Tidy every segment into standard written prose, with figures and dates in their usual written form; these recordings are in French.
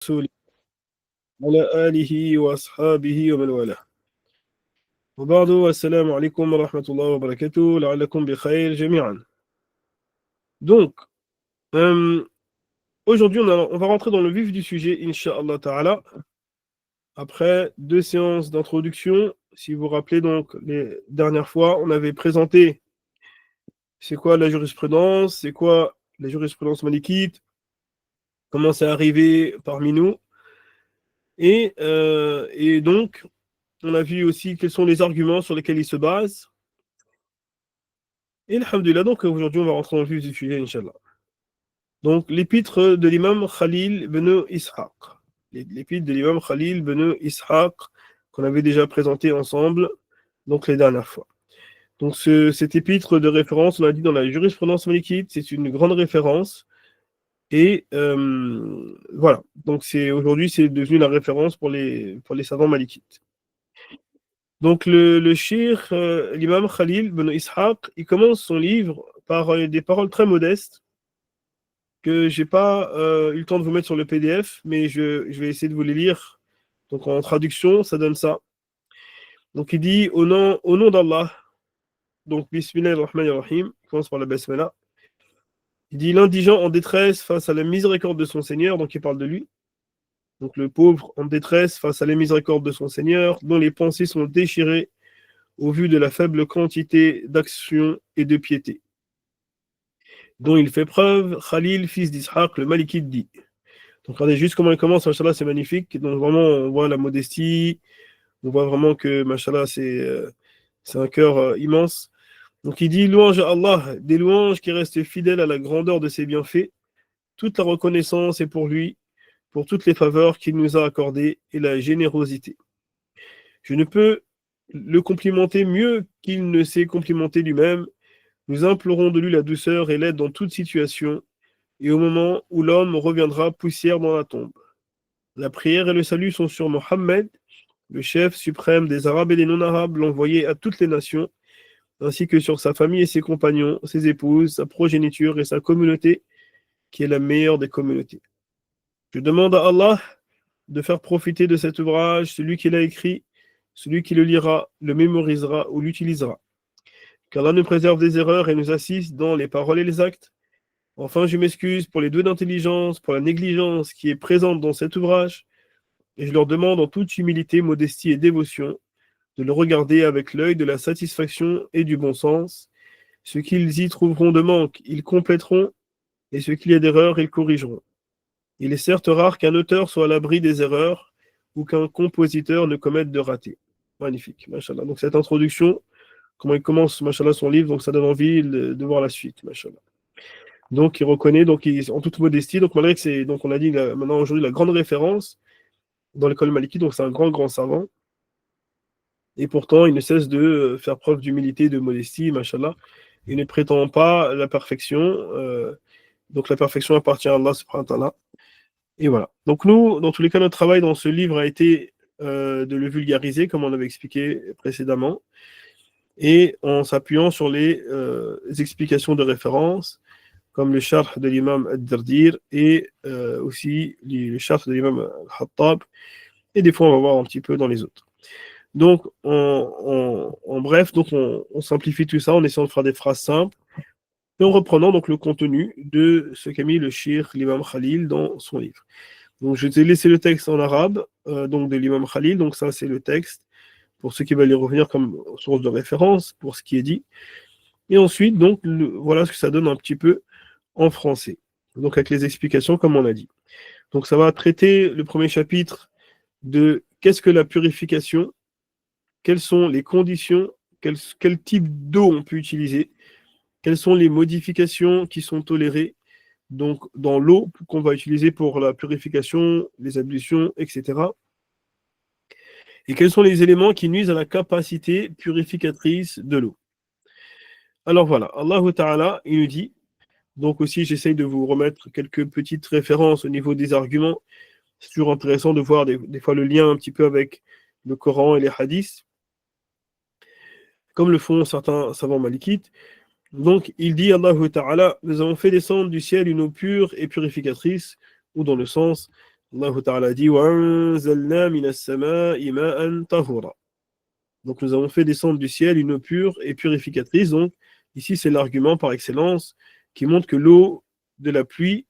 رسوله على آله وأصحابه ومن والاه وبعد السلام عليكم ورحمة الله وبركاته لعلكم بخير جميعا. Donc, euh, aujourd'hui, on va rentrer dans le vif du sujet, Inch'Allah Ta'ala, après 2 séances d'introduction. Si vous vous rappelez, donc, les dernières fois, on avait présenté c'est quoi la jurisprudence, c'est quoi la jurisprudence malikite, comment c'est arrivé parmi nous, et donc, on a vu aussi quels sont les arguments sur lesquels ils se basent. Et alhamdulillah, donc aujourd'hui, on va rentrer dans le vif du sujet, Inch'Allah. Donc, l'épître de l'imam Khalil ibn Ishaq. L'épître de l'imam Khalil ibn Ishaq, qu'on avait déjà présenté ensemble, donc les dernières fois. Donc, cet épître de référence, on l'a dit dans la jurisprudence malikite, c'est une grande référence. Et voilà. Donc, aujourd'hui, c'est devenu la référence pour les savants malikites. Donc, le cheikh, l'imam Khalil ibn Ishaq, il commence son livre par des paroles très modestes que j'ai pas eu le temps de vous mettre sur le PDF, mais je vais essayer de vous les lire. Donc en traduction, ça donne ça. Donc il dit au nom d'Allah, donc Bismillah ar-Rahman ar-Rahim, il commence par la Basmala. Il dit l'indigent en détresse face à la miséricorde de son Seigneur, donc il parle de lui. Donc le pauvre en détresse face à la miséricorde de son Seigneur, dont les pensées sont déchirées au vu de la faible quantité d'action et de piété, dont il fait preuve, Khalil, fils d'Ishaq, le Malikite dit. Donc regardez juste comment il commence, machallah, c'est magnifique. Donc vraiment, on voit la modestie, on voit vraiment que, machallah, c'est un cœur immense. Donc il dit, louange à Allah, des louanges qui restent fidèles à la grandeur de ses bienfaits. Toute la reconnaissance est pour lui, pour toutes les faveurs qu'il nous a accordées et la générosité. Je ne peux le complimenter mieux qu'il ne s'est complimenté lui-même. Nous implorons de lui la douceur et l'aide dans toute situation, et au moment où l'homme reviendra poussière dans la tombe. La prière et le salut sont sur Mohammed, le chef suprême des Arabes et des non-Arabes, l'envoyé à toutes les nations, ainsi que sur sa famille et ses compagnons, ses épouses, sa progéniture et sa communauté, qui est la meilleure des communautés. Je demande à Allah de faire profiter de cet ouvrage celui qui l'a écrit, celui qui le lira, le mémorisera ou l'utilisera. Qu'Allah nous préserve des erreurs et nous assiste dans les paroles et les actes. Enfin, je m'excuse pour les doués d'intelligence, pour la négligence qui est présente dans cet ouvrage, et je leur demande en toute humilité, modestie et dévotion de le regarder avec l'œil de la satisfaction et du bon sens. Ce qu'ils y trouveront de manque, ils compléteront, et ce qu'il y a d'erreur, ils corrigeront. Il est certes rare qu'un auteur soit à l'abri des erreurs ou qu'un compositeur ne commette de ratés. Magnifique, machallah. Donc cette introduction, comment il commence, machallah, son livre, donc ça donne envie de voir la suite, machallah. Donc il reconnaît, donc en toute modestie, donc malgré que c'est, donc on a dit maintenant aujourd'hui la grande référence dans l'école malikite, donc c'est un grand savant. Et pourtant, il ne cesse de faire preuve d'humilité, de modestie, machallah. Il ne prétend pas la perfection. Donc la perfection appartient à Allah subhanahu wa ta'ala. Et voilà. Donc nous, dans tous les cas, notre travail dans ce livre a été de le vulgariser, comme on avait expliqué précédemment, et en s'appuyant sur les explications de référence, comme le charh de l'imam Ad-Dardir et aussi le charh de l'imam Al-Hattab. Et des fois, on va voir un petit peu dans les autres. Donc, en bref, donc on simplifie tout ça en essayant de faire des phrases simples et en reprenant donc le contenu de ce qu'a mis le cheikh l'imam Khalil dans son livre. Donc, je t'ai laissé le texte en arabe, donc de l'imam Khalil. Donc, ça, c'est le texte pour ceux qui veulent y revenir comme source de référence pour ce qui est dit. Et ensuite, donc, voilà ce que ça donne un petit peu en français. Donc, avec les explications, comme on l'a dit. Donc, ça va traiter le premier chapitre de qu'est-ce que la purification, quelles sont les conditions, quel type d'eau on peut utiliser, quelles sont les modifications qui sont tolérées donc dans l'eau qu'on va utiliser pour la purification, les ablutions, etc. Et quels sont les éléments qui nuisent à la capacité purificatrice de l'eau. Alors voilà, Allah Ta'ala, il nous dit, donc aussi j'essaye de vous remettre quelques petites références au niveau des arguments. C'est toujours intéressant de voir des fois le lien un petit peu avec le Coran et les hadiths, comme le font certains savants malikites. Donc, il dit, Allah Ta'ala, nous avons fait descendre du ciel une eau pure et purificatrice, ou dans le sens, Allah Ta'ala dit وَأَنزَلْنَا مِنَ السَّمَاءِ مَاءً طَهُورًا. Donc nous avons fait descendre du ciel une eau pure et purificatrice. Donc ici c'est l'argument par excellence qui montre que l'eau de la pluie,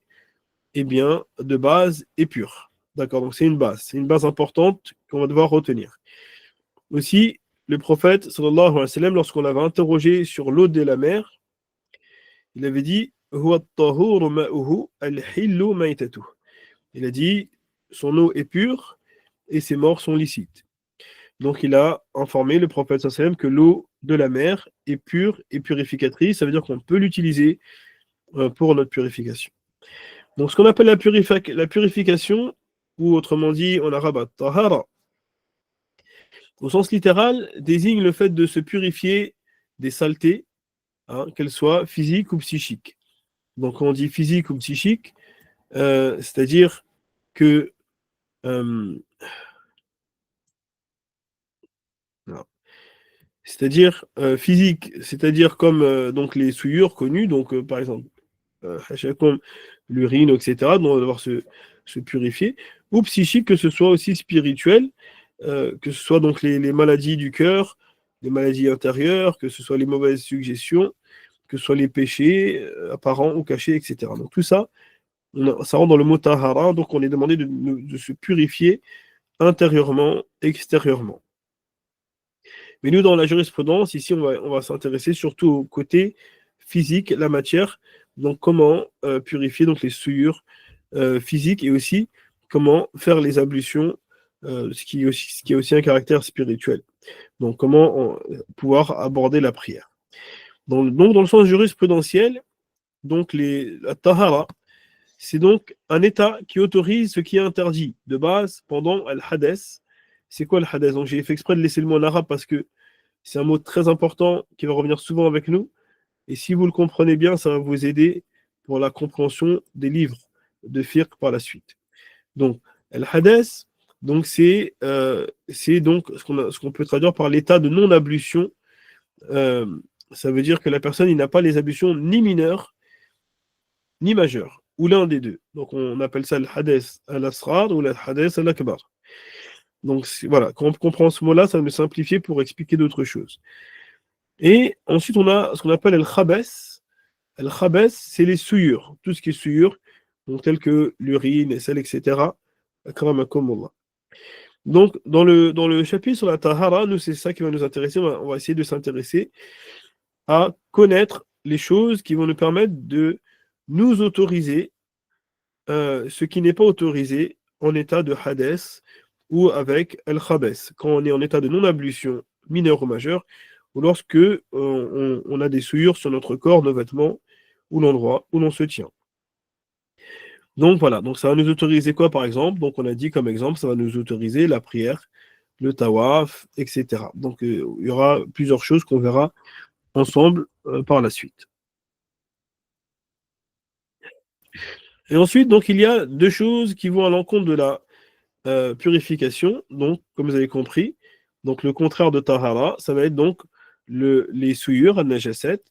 eh bien, de base est pure. D'accord, donc c'est une base importante qu'on va devoir retenir. Aussi, le prophète sallallahu alayhi wa sallam, lorsqu'on l'avait interrogé sur l'eau de la mer, il avait dit هو الطهور ماؤه الحل ميتته. Il a dit son eau est pure et ses morts sont licites. Donc il a informé le prophète sallallahu alayhi wa sallam que l'eau de la mer est pure et purificatrice. Ça veut dire qu'on peut l'utiliser pour notre purification. Donc ce qu'on appelle la purification, ou autrement dit en arabe at-tahara, au sens littéral, désigne le fait de se purifier des saletés, hein, qu'elles soient physiques ou psychiques. Donc quand on dit physique ou psychique, c'est-à-dire que physique, c'est-à-dire comme donc les souillures connues, donc par exemple comme l'urine, etc., dont on va devoir se purifier, ou psychique, que ce soit aussi spirituel, que ce soit donc les maladies du cœur, les maladies intérieures, que ce soit les mauvaises suggestions, que ce soit les péchés apparents ou cachés, etc. Donc tout ça, ça rentre dans le mot tahara, donc on est demandé de se purifier intérieurement, extérieurement. Mais nous, dans la jurisprudence, ici, on va s'intéresser surtout au côté physique, la matière, donc comment purifier donc les souillures physiques et aussi comment faire les ablutions, ce qui a aussi un caractère spirituel. Donc comment pouvoir aborder la prière. Donc dans le sens jurisprudentiel, donc la tahara, c'est donc un état qui autorise ce qui est interdit de base pendant al-hadès. C'est quoi le hadès? Donc j'ai fait exprès de laisser le mot en arabe parce que c'est un mot très important qui va revenir souvent avec nous. Et si vous le comprenez bien, ça va vous aider pour la compréhension des livres de fiqh par la suite. Donc, al-hadès, donc c'est donc ce qu'on peut traduire par l'état de non-ablution. Euh, Ça veut dire que la personne il n'a pas les ablutions ni mineures ni majeures, ou l'un des deux. Donc, on appelle ça al-hadès al-asrar ou al-hadès al-akbar. Donc, voilà, quand on comprend ce mot-là, ça va me simplifier pour expliquer d'autres choses. Et ensuite, on a ce qu'on appelle al-khabès. Al-khabès, c'est les souillures, tout ce qui est souillure, donc telles que l'urine, les selles, etc. Akramakumullah. Donc, dans le chapitre sur la tahara, nous, c'est ça qui va nous intéresser. On va essayer de s'intéresser à connaître les choses qui vont nous permettre de nous autoriser ce qui n'est pas autorisé en état de hadès ou avec al-khabès, quand on est en état de non-ablution mineure ou majeure, ou lorsque on a des souillures sur notre corps, nos vêtements, ou l'endroit où l'on se tient. Donc voilà, donc ça va nous autoriser quoi par exemple? Donc on a dit comme exemple, ça va nous autoriser la prière, le tawaf, etc. Donc il y aura plusieurs choses qu'on verra ensemble par la suite. Et ensuite, donc il y a deux choses qui vont à l'encontre de la purification. Donc, comme vous avez compris, donc le contraire de tahara, ça va être donc les souillures, al-najaset,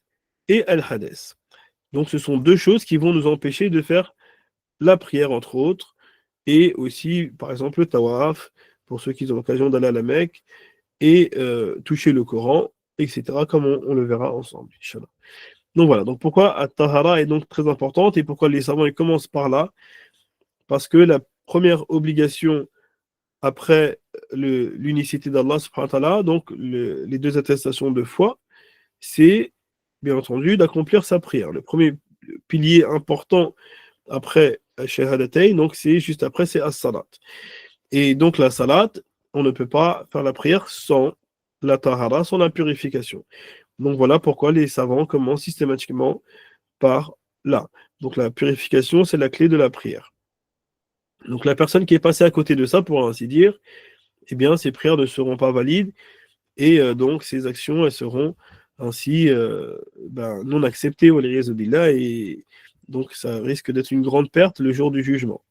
et al-hadès. Donc ce sont deux choses qui vont nous empêcher de faire la prière, entre autres, et aussi, par exemple, le tawaf, pour ceux qui ont l'occasion d'aller à la Mecque, et toucher le Coran, etc., comme on le verra ensemble, Inch'Allah. Donc voilà, donc pourquoi At-Tahara est donc très importante, et pourquoi les savants ils commencent par là? Parce que la première obligation après l'unicité d'Allah, subhanahu wa ta'ala, donc les deux attestations de foi, c'est bien entendu d'accomplir sa prière. Le premier pilier important après Shahadatayn, donc c'est juste après, c'est As-Salat. Et donc la Salat, on ne peut pas faire la prière sans la Tahara, sans la purification. Donc voilà pourquoi les savants commencent systématiquement par là. Donc la purification, c'est la clé de la prière. Donc la personne qui est passée à côté de ça, pour ainsi dire, eh bien ses prières ne seront pas valides et donc ses actions, elles seront ainsi non acceptées, billah, et donc ça risque d'être une grande perte le jour du jugement.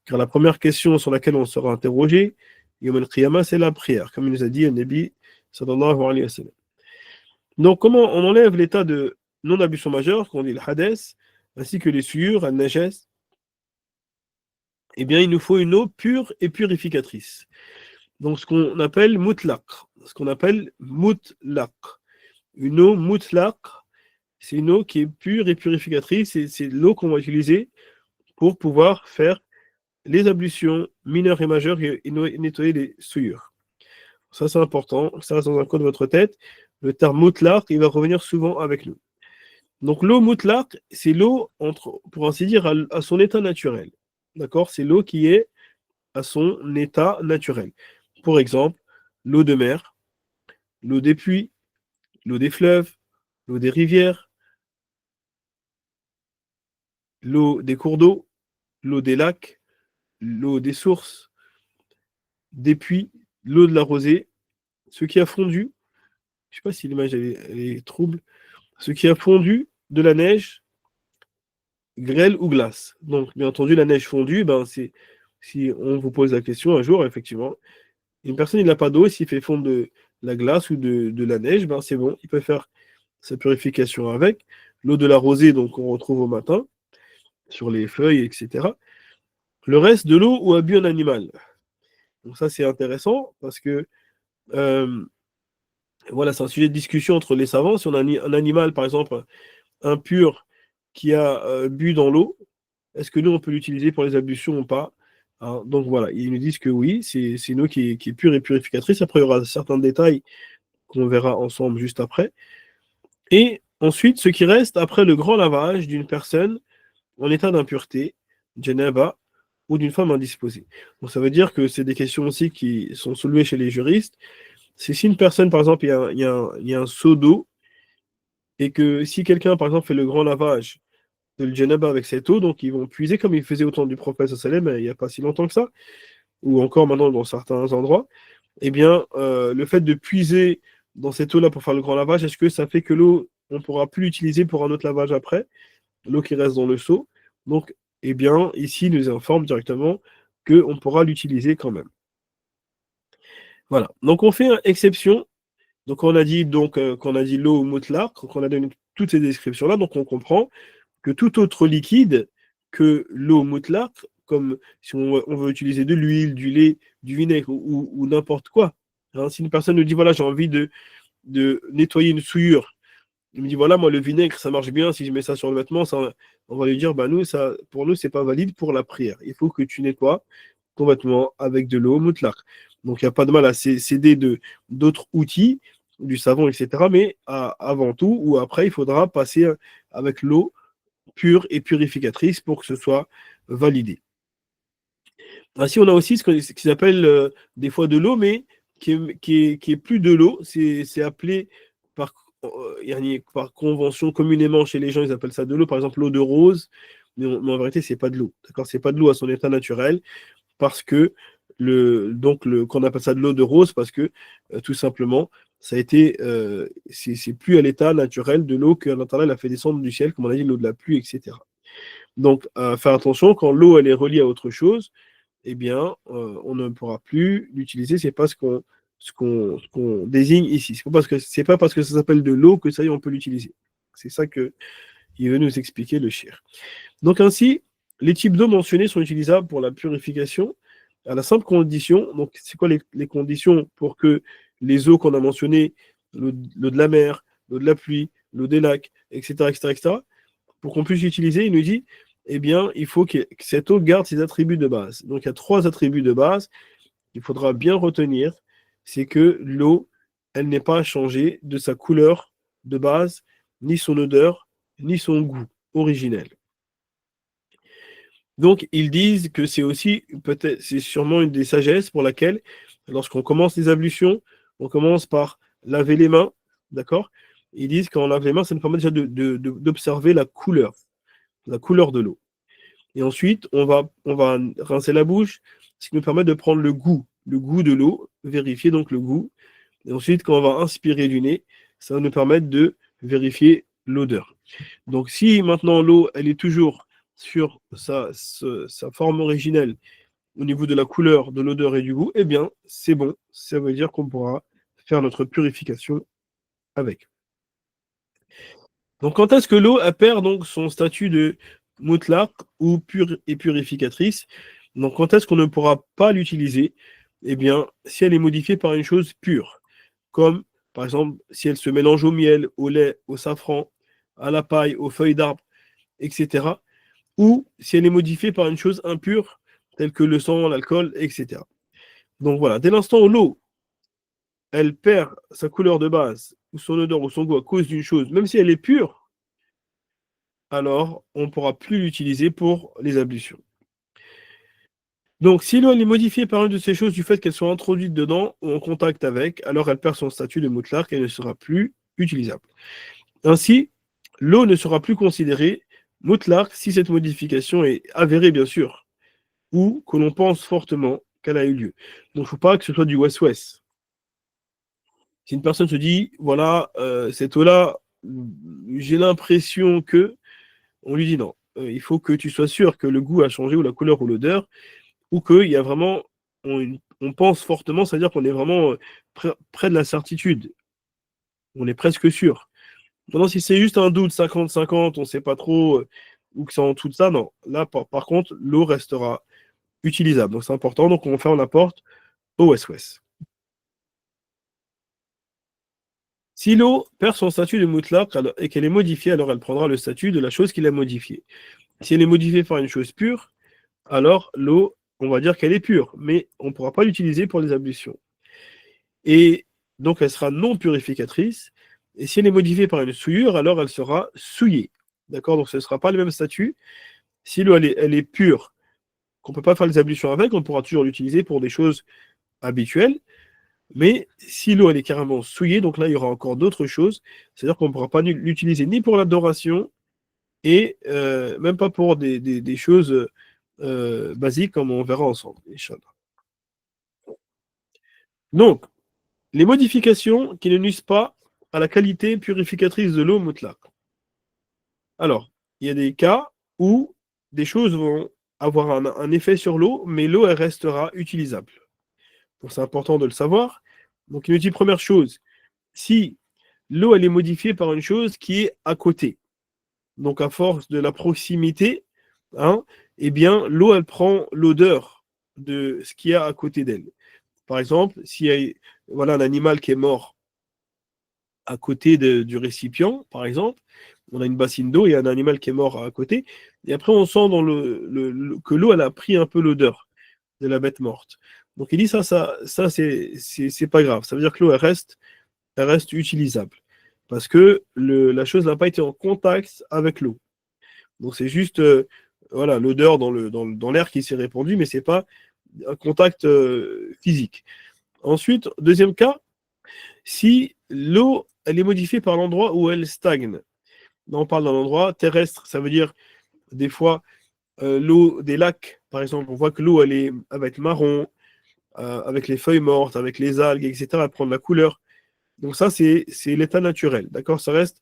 Car la première question sur laquelle on sera interrogé, Yom al-Qiyamah, c'est la prière, comme il nous a dit le Nabi sallallahu alayhi wa sallam. Donc, comment on enlève l'état de non-ablution majeure, qu'on dit le hadès, ainsi que les souillures, al-najas, eh bien, il nous faut une eau pure et purificatrice. Donc, ce qu'on appelle mutlaq. Ce qu'on appelle mutlaq. Une eau mutlaq, c'est une eau qui est pure et purificatrice. Et c'est l'eau qu'on va utiliser pour pouvoir faire les ablutions mineures et majeures et nettoyer les souillures. Ça, c'est important. Ça reste dans un coin de votre tête. Le terme mutlaq, il va revenir souvent avec nous. Donc, l'eau mutlaq, c'est l'eau, pour ainsi dire, à son état naturel. D'accord? C'est l'eau qui est à son état naturel. Pour exemple, l'eau de mer, l'eau des puits, l'eau des fleuves, l'eau des rivières, l'eau des cours d'eau, l'eau des lacs, l'eau des sources, des puits, l'eau de la rosée, ce qui a fondu, je ne sais pas si l'image elle est trouble, ce qui a fondu de la neige, grêle ou glace. Donc, bien entendu, la neige fondue, ben, si on vous pose la question un jour, effectivement, une personne il n'a pas d'eau, s'il fait fondre de la glace ou de la neige, ben, c'est bon, il peut faire sa purification avec. L'eau de la rosée, donc on retrouve au matin, sur les feuilles, etc. Le reste de l'eau où a bu un animal. Donc ça, c'est intéressant parce que euh, voilà, c'est un sujet de discussion entre les savants. Si on a un animal, par exemple, impur qui a bu dans l'eau, est-ce que nous, on peut l'utiliser pour les ablutions ou pas? Hein, donc voilà, ils nous disent que oui, c'est une eau qui est pure et purificatrice. Après, il y aura certains détails qu'on verra ensemble juste après. Et ensuite, ce qui reste après le grand lavage d'une personne en état d'impureté, djenaba, ou d'une femme indisposée. Donc ça veut dire que c'est des questions aussi qui sont soulevées chez les juristes. C'est si une personne, par exemple, il y a un seau d'eau, et que si quelqu'un, par exemple, fait le grand lavage de le djenaba avec cette eau, donc ils vont puiser comme ils faisaient au temps du prophète sallam, il n'y a pas si longtemps que ça, ou encore maintenant dans certains endroits, eh bien, le fait de puiser dans cette eau-là pour faire le grand lavage, est-ce que ça fait que l'eau, on ne pourra plus l'utiliser pour un autre lavage après, l'eau qui reste dans le seau? Donc, eh bien, ici, il nous informe directement qu'on pourra l'utiliser quand même. Voilà. Donc, on fait une exception. Donc, on a dit, qu'on a dit l'eau mutlaq, qu'on a donné toutes ces descriptions-là, donc on comprend que tout autre liquide que l'eau mutlaq, comme si on veut utiliser de l'huile, du lait, du vinaigre ou n'importe quoi. Hein, si une personne nous dit, voilà, j'ai envie de nettoyer une souillure, il me dit, voilà, moi, le vinaigre, ça marche bien, si je mets ça sur le vêtement, ça, on va lui dire, bah, nous, ça, pour nous, c'est pas valide pour la prière. Il faut que tu nettoies ton vêtement avec de l'eau mutlaq. Donc, il n'y a pas de mal à s'aider d'autres outils, du savon, etc. Mais avant tout, ou après, il faudra passer avec l'eau pure et purificatrice pour que ce soit validé. Ainsi, on a aussi ce qui s'appelle des fois de l'eau, mais qui est plus de l'eau. C'est appelé par, par convention communément chez les gens, ils appellent ça de l'eau. Par exemple, l'eau de rose, mais en vérité, c'est pas de l'eau. D'accord? C'est pas de l'eau à son état naturel parce que qu'on appelle ça de l'eau de rose parce que tout simplement, ça a été, c'est plus à l'état naturel de l'eau que l'Internet a fait descendre du ciel, comme on a dit, l'eau de la pluie, etc. Donc, faire attention, quand l'eau elle est reliée à autre chose, eh bien, on ne pourra plus l'utiliser. C'est pas ce qu'on désigne ici. C'est pas parce que ça s'appelle de l'eau que ça y est, on peut l'utiliser. C'est ça que il veut nous expliquer le shir. Donc ainsi, les types d'eau mentionnés sont utilisables pour la purification à la simple condition. Donc, c'est quoi les conditions pour que les eaux qu'on a mentionnées, l'eau de la mer, l'eau de la pluie, l'eau des lacs, etc., etc., etc., pour qu'on puisse l'utiliser, il nous dit, eh bien, il faut que cette eau garde ses attributs de base. Donc, il y a trois attributs de base qu'il faudra bien retenir. C'est que l'eau, elle n'est pas changée de sa couleur de base, ni son odeur, ni son goût originel. Donc, ils disent que c'est aussi, peut-être, c'est sûrement une des sagesses pour laquelle, lorsqu'on commence les ablutions, on commence par laver les mains, d'accord? Ils disent qu'en lave les mains, ça nous permet déjà d'observer la couleur de l'eau. Et ensuite, on va rincer la bouche, ce qui nous permet de prendre le goût de l'eau, vérifier donc le goût. Et ensuite, quand on va inspirer du nez, ça va nous permettre de vérifier l'odeur. Donc, si maintenant l'eau, elle est toujours sur sa forme originelle au niveau de la couleur, de l'odeur et du goût, eh bien, c'est bon. Ça veut dire qu'on pourra faire notre purification avec. Donc, quand est-ce que l'eau elle perd donc son statut de mutlaq ou pure et purificatrice? Donc, quand est-ce qu'on ne pourra pas l'utiliser? Eh bien, si elle est modifiée par une chose pure, comme par exemple si elle se mélange au miel, au lait, au safran, à la paille, aux feuilles d'arbre, etc. Ou si elle est modifiée par une chose impure, telle que le sang, l'alcool, etc. Donc voilà, dès l'instant où l'eau, elle perd sa couleur de base, ou son odeur, ou son goût à cause d'une chose, même si elle est pure, alors on ne pourra plus l'utiliser pour les ablutions. Donc, si l'eau est modifiée par une de ces choses du fait qu'elle soit introduite dedans ou en contact avec, alors elle perd son statut de mutlaq et ne sera plus utilisable. Ainsi, l'eau ne sera plus considérée mutlaq si cette modification est avérée, bien sûr, ou que l'on pense fortement qu'elle a eu lieu. Donc, il ne faut pas que ce soit du west-west. Si une personne se dit, voilà, cette eau-là, j'ai l'impression que, on lui dit non. Il faut que tu sois sûr que le goût a changé ou la couleur ou l'odeur, ou qu'il y a vraiment, on pense fortement, c'est-à-dire qu'on est vraiment près de la certitude. On est presque sûr. Maintenant, si c'est juste un doute 50-50, on ne sait pas trop, ou que c'est en dessous de ça, non. Là, par contre, l'eau restera utilisable. Donc c'est important. Donc on ferme la porte au West-West. Si l'eau perd son statut de mutlaq et qu'elle est modifiée, alors elle prendra le statut de la chose qui l'a modifiée. Si elle est modifiée par une chose pure, alors l'eau, on va dire qu'elle est pure, mais on ne pourra pas l'utiliser pour les ablutions. Et donc elle sera non purificatrice. Et si elle est modifiée par une souillure, alors elle sera souillée. D'accord? Donc ce ne sera pas le même statut. Si l'eau elle est pure, qu'on ne peut pas faire les ablutions avec, on pourra toujours l'utiliser pour des choses habituelles. Mais si l'eau elle est carrément souillée, donc là il y aura encore d'autres choses. C'est-à-dire qu'on ne pourra pas l'utiliser ni pour l'adoration et même pas pour des choses basiques comme on verra ensemble, Inch'Allah. Donc, les modifications qui ne nuisent pas à la qualité purificatrice de l'eau mutlaq. Alors, il y a des cas où des choses vont avoir un effet sur l'eau, mais l'eau elle restera utilisable. Donc c'est important de le savoir. Donc il nous dit première chose, si l'eau elle est modifiée par une chose qui est à côté, donc à force de la proximité, hein, eh bien l'eau elle prend l'odeur de ce qu'il y a à côté d'elle. Par exemple, s'il y a voilà, un animal qui est mort à côté du récipient, par exemple, on a une bassine d'eau, il y a un animal qui est mort à côté, et après on sent dans que l'eau elle a pris un peu l'odeur de la bête morte. Donc il dit ça c'est pas grave. Ça veut dire que l'eau elle reste utilisable parce que la chose n'a pas été en contact avec l'eau. Donc c'est juste voilà l'odeur dans l'air qui s'est répandue, mais c'est pas un contact physique. Ensuite, deuxième cas, si l'eau elle est modifiée par l'endroit où elle stagne. Là, on parle d'un endroit terrestre, ça veut dire des fois l'eau des lacs, par exemple, on voit que l'eau elle va être marron, avec les feuilles mortes, avec les algues, etc., elle prend de la couleur. Donc ça, c'est l'état naturel, d'accord? Ça reste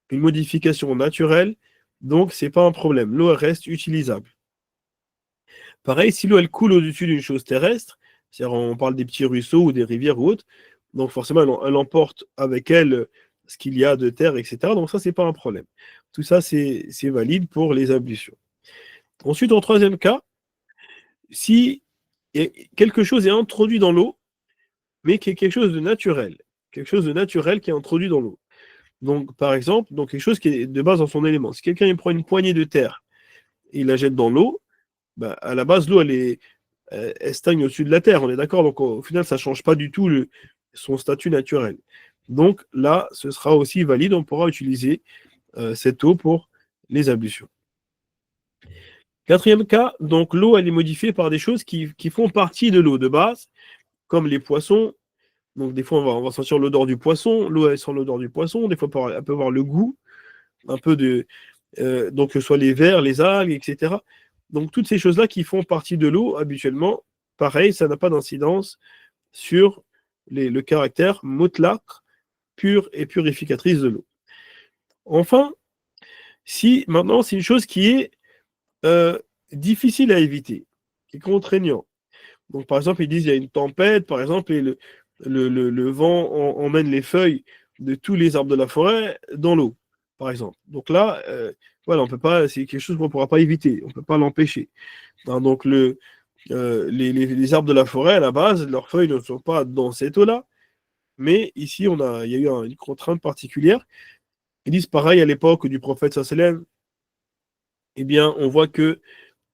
une modification naturelle, donc c'est pas un problème. L'eau elle reste utilisable. Pareil, si l'eau elle coule au-dessus d'une chose terrestre, c'est-à-dire on parle des petits ruisseaux ou des rivières ou autres, donc forcément elle emporte avec elle ce qu'il y a de terre, etc. Donc ça, c'est pas un problème. Tout ça, c'est valide pour les ablutions. Ensuite, en troisième cas, si quelque chose est introduit dans l'eau, mais qui est quelque chose de naturel, quelque chose de naturel qui est introduit dans l'eau. Donc, par exemple, donc quelque chose qui est de base dans son élément. Si quelqu'un il prend une poignée de terre et il la jette dans l'eau, bah, à la base, l'eau, elle stagne au-dessus de la terre, on est d'accord? Donc, au final, ça ne change pas du tout son statut naturel. Donc, là, ce sera aussi valide, on pourra utiliser cette eau pour les ablutions. Quatrième cas, donc l'eau, elle est modifiée par des choses qui font partie de l'eau de base, comme les poissons. Donc, des fois, on va sentir l'odeur du poisson, l'eau, elle sent l'odeur du poisson, des fois, elle peut avoir le goût, un peu de. Donc, que ce soit les vers, les algues, etc. Donc, toutes ces choses-là qui font partie de l'eau, habituellement, pareil, ça n'a pas d'incidence sur le caractère mutlaq, pur et purificatrice de l'eau. Enfin, si maintenant, c'est une chose qui est euh, difficile à éviter, qui est contraignant. Donc, par exemple, ils disent qu'il y a une tempête, par exemple, et le vent emmène les feuilles de tous les arbres de la forêt dans l'eau, par exemple. Donc là, voilà, on peut pas, c'est quelque chose qu'on ne pourra pas éviter, on ne peut pas l'empêcher. Hein, donc les arbres de la forêt, à la base, leurs feuilles ne sont pas dans cette eau-là. Mais ici, il y a eu une contrainte particulière. Ils disent pareil à l'époque du prophète sallam, eh bien, on voit que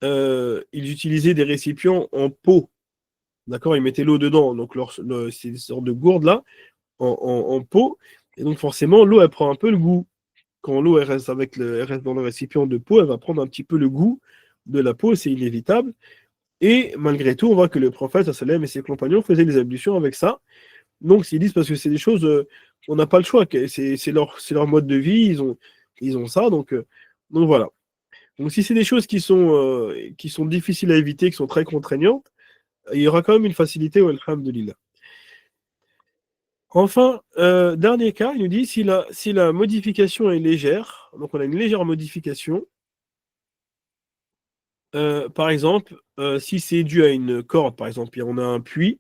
ils utilisaient des récipients en pot. D'accord, ils mettaient l'eau dedans. Donc, c'est des sortes de gourdes là, en pot. Et donc, forcément, l'eau, elle prend un peu le goût. Quand l'eau elle reste, elle reste dans le récipient de peau, elle va prendre un petit peu le goût de la peau, c'est inévitable. Et malgré tout, on voit que le prophète sallam et ses compagnons faisaient les ablutions avec ça. Donc, ils disent parce que c'est des choses, on n'a pas le choix, c'est leur mode de vie, ils ont ça, donc voilà. Donc, si c'est des choses qui sont difficiles à éviter, qui sont très contraignantes, il y aura quand même une facilité, alhamdulillah. Enfin, dernier cas, il nous dit si la modification est légère, donc on a une légère modification, par exemple, si c'est dû à une corde, par exemple, on a un puits,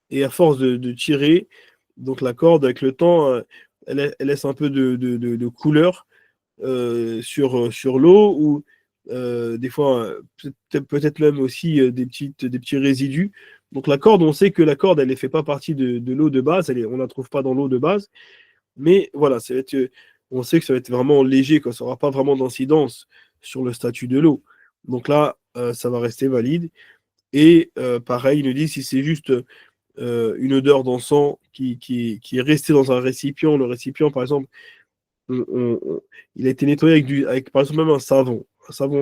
et à force de tirer, donc la corde, avec le temps, elle laisse un peu de couleur sur l'eau, ou des fois, peut-être même aussi des petits résidus. Donc la corde, on sait que la corde, elle ne fait pas partie de l'eau de base, on ne la trouve pas dans l'eau de base, mais voilà, on sait que ça va être vraiment léger, quoi, ça n'aura pas vraiment d'incidence sur le statut de l'eau. Donc là, ça va rester valide. Et pareil, il nous dit si c'est juste une odeur d'encens qui est restée dans un récipient. Le récipient, par exemple, il a été nettoyé avec, par exemple, même un savon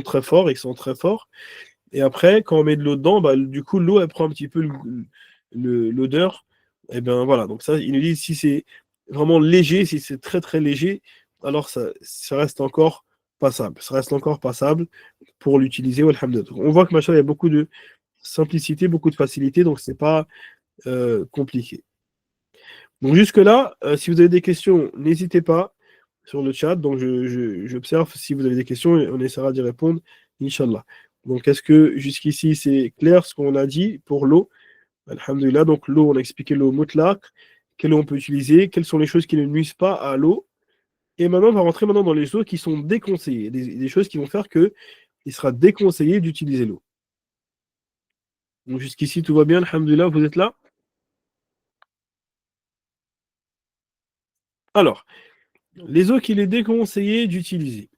très fort, il sent très fort. Et après, quand on met de l'eau dedans, bah, du coup, l'eau, elle prend un petit peu l'odeur. Et bien voilà, donc ça, il nous dit si c'est vraiment léger, si c'est très très léger, alors ça reste encore passable. Ça reste encore passable pour l'utiliser. Walhamdulillah. On voit que machin, il y a beaucoup de simplicité, beaucoup de facilité, donc c'est pas compliqué. Donc jusque-là, si vous avez des questions, n'hésitez pas sur le chat. Donc j'observe si vous avez des questions et on essaiera d'y répondre, Inch'Allah. Donc est-ce que jusqu'ici c'est clair ce qu'on a dit pour l'eau? Alhamdulillah. Donc l'eau, on a expliqué l'eau mutlaq, quelle eau on peut utiliser, quelles sont les choses qui ne nuisent pas à l'eau. Et maintenant, on va rentrer maintenant dans les eaux qui sont déconseillées, des choses qui vont faire que il sera déconseillé d'utiliser l'eau. Donc jusqu'ici, tout va bien, alhamdulillah, vous êtes là? Alors, les eaux qu'il est déconseillé d'utiliser.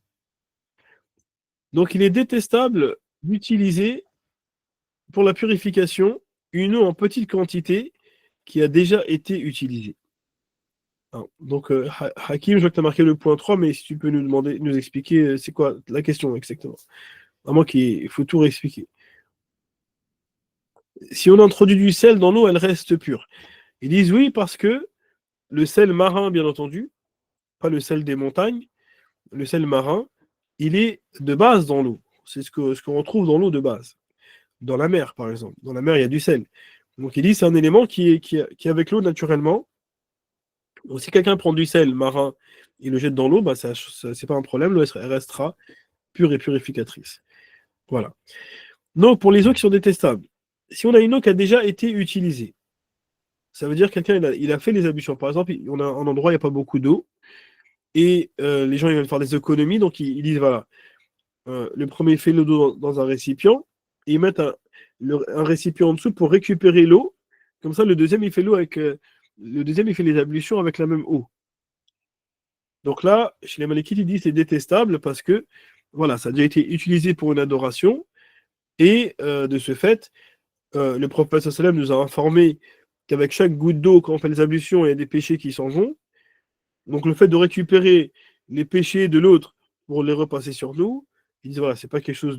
Donc, il est détestable d'utiliser pour la purification une eau en petite quantité qui a déjà été utilisée. Donc, Hakim, je vois que tu as marqué le point 3, mais si tu peux nous expliquer, c'est quoi la question exactement? À moi qu'il faut tout réexpliquer. Si on introduit du sel dans l'eau, elle reste pure. Ils disent oui parce que le sel marin, bien entendu, pas le sel des montagnes, le sel marin, il est de base dans l'eau. C'est ce qu'on retrouve dans l'eau de base. Dans la mer, par exemple. Dans la mer, il y a du sel. Donc il dit c'est un élément qui est avec l'eau naturellement. Donc si quelqu'un prend du sel marin et le jette dans l'eau, bah, c'est pas un problème, l'eau elle restera pure et purificatrice. Voilà. Donc pour les eaux qui sont détestables, si on a une eau qui a déjà été utilisée, ça veut dire que quelqu'un il a fait les ablutions. Par exemple, on a un endroit où il n'y a pas beaucoup d'eau et les gens ils veulent faire des économies, donc ils disent voilà, le premier fait l'eau dans un récipient et ils mettent un récipient en dessous pour récupérer l'eau. Comme ça, le deuxième il fait l'eau avec le deuxième il fait les ablutions avec la même eau. Donc là, chez les Malikites, ils disent c'est détestable parce que voilà, ça a déjà été utilisé pour une adoration et de ce fait, le prophète sallam nous a informé qu'avec chaque goutte d'eau, quand on fait les ablutions, il y a des péchés qui s'en vont. Donc le fait de récupérer les péchés de l'autre pour les repasser sur nous, ils disent voilà, c'est pas quelque chose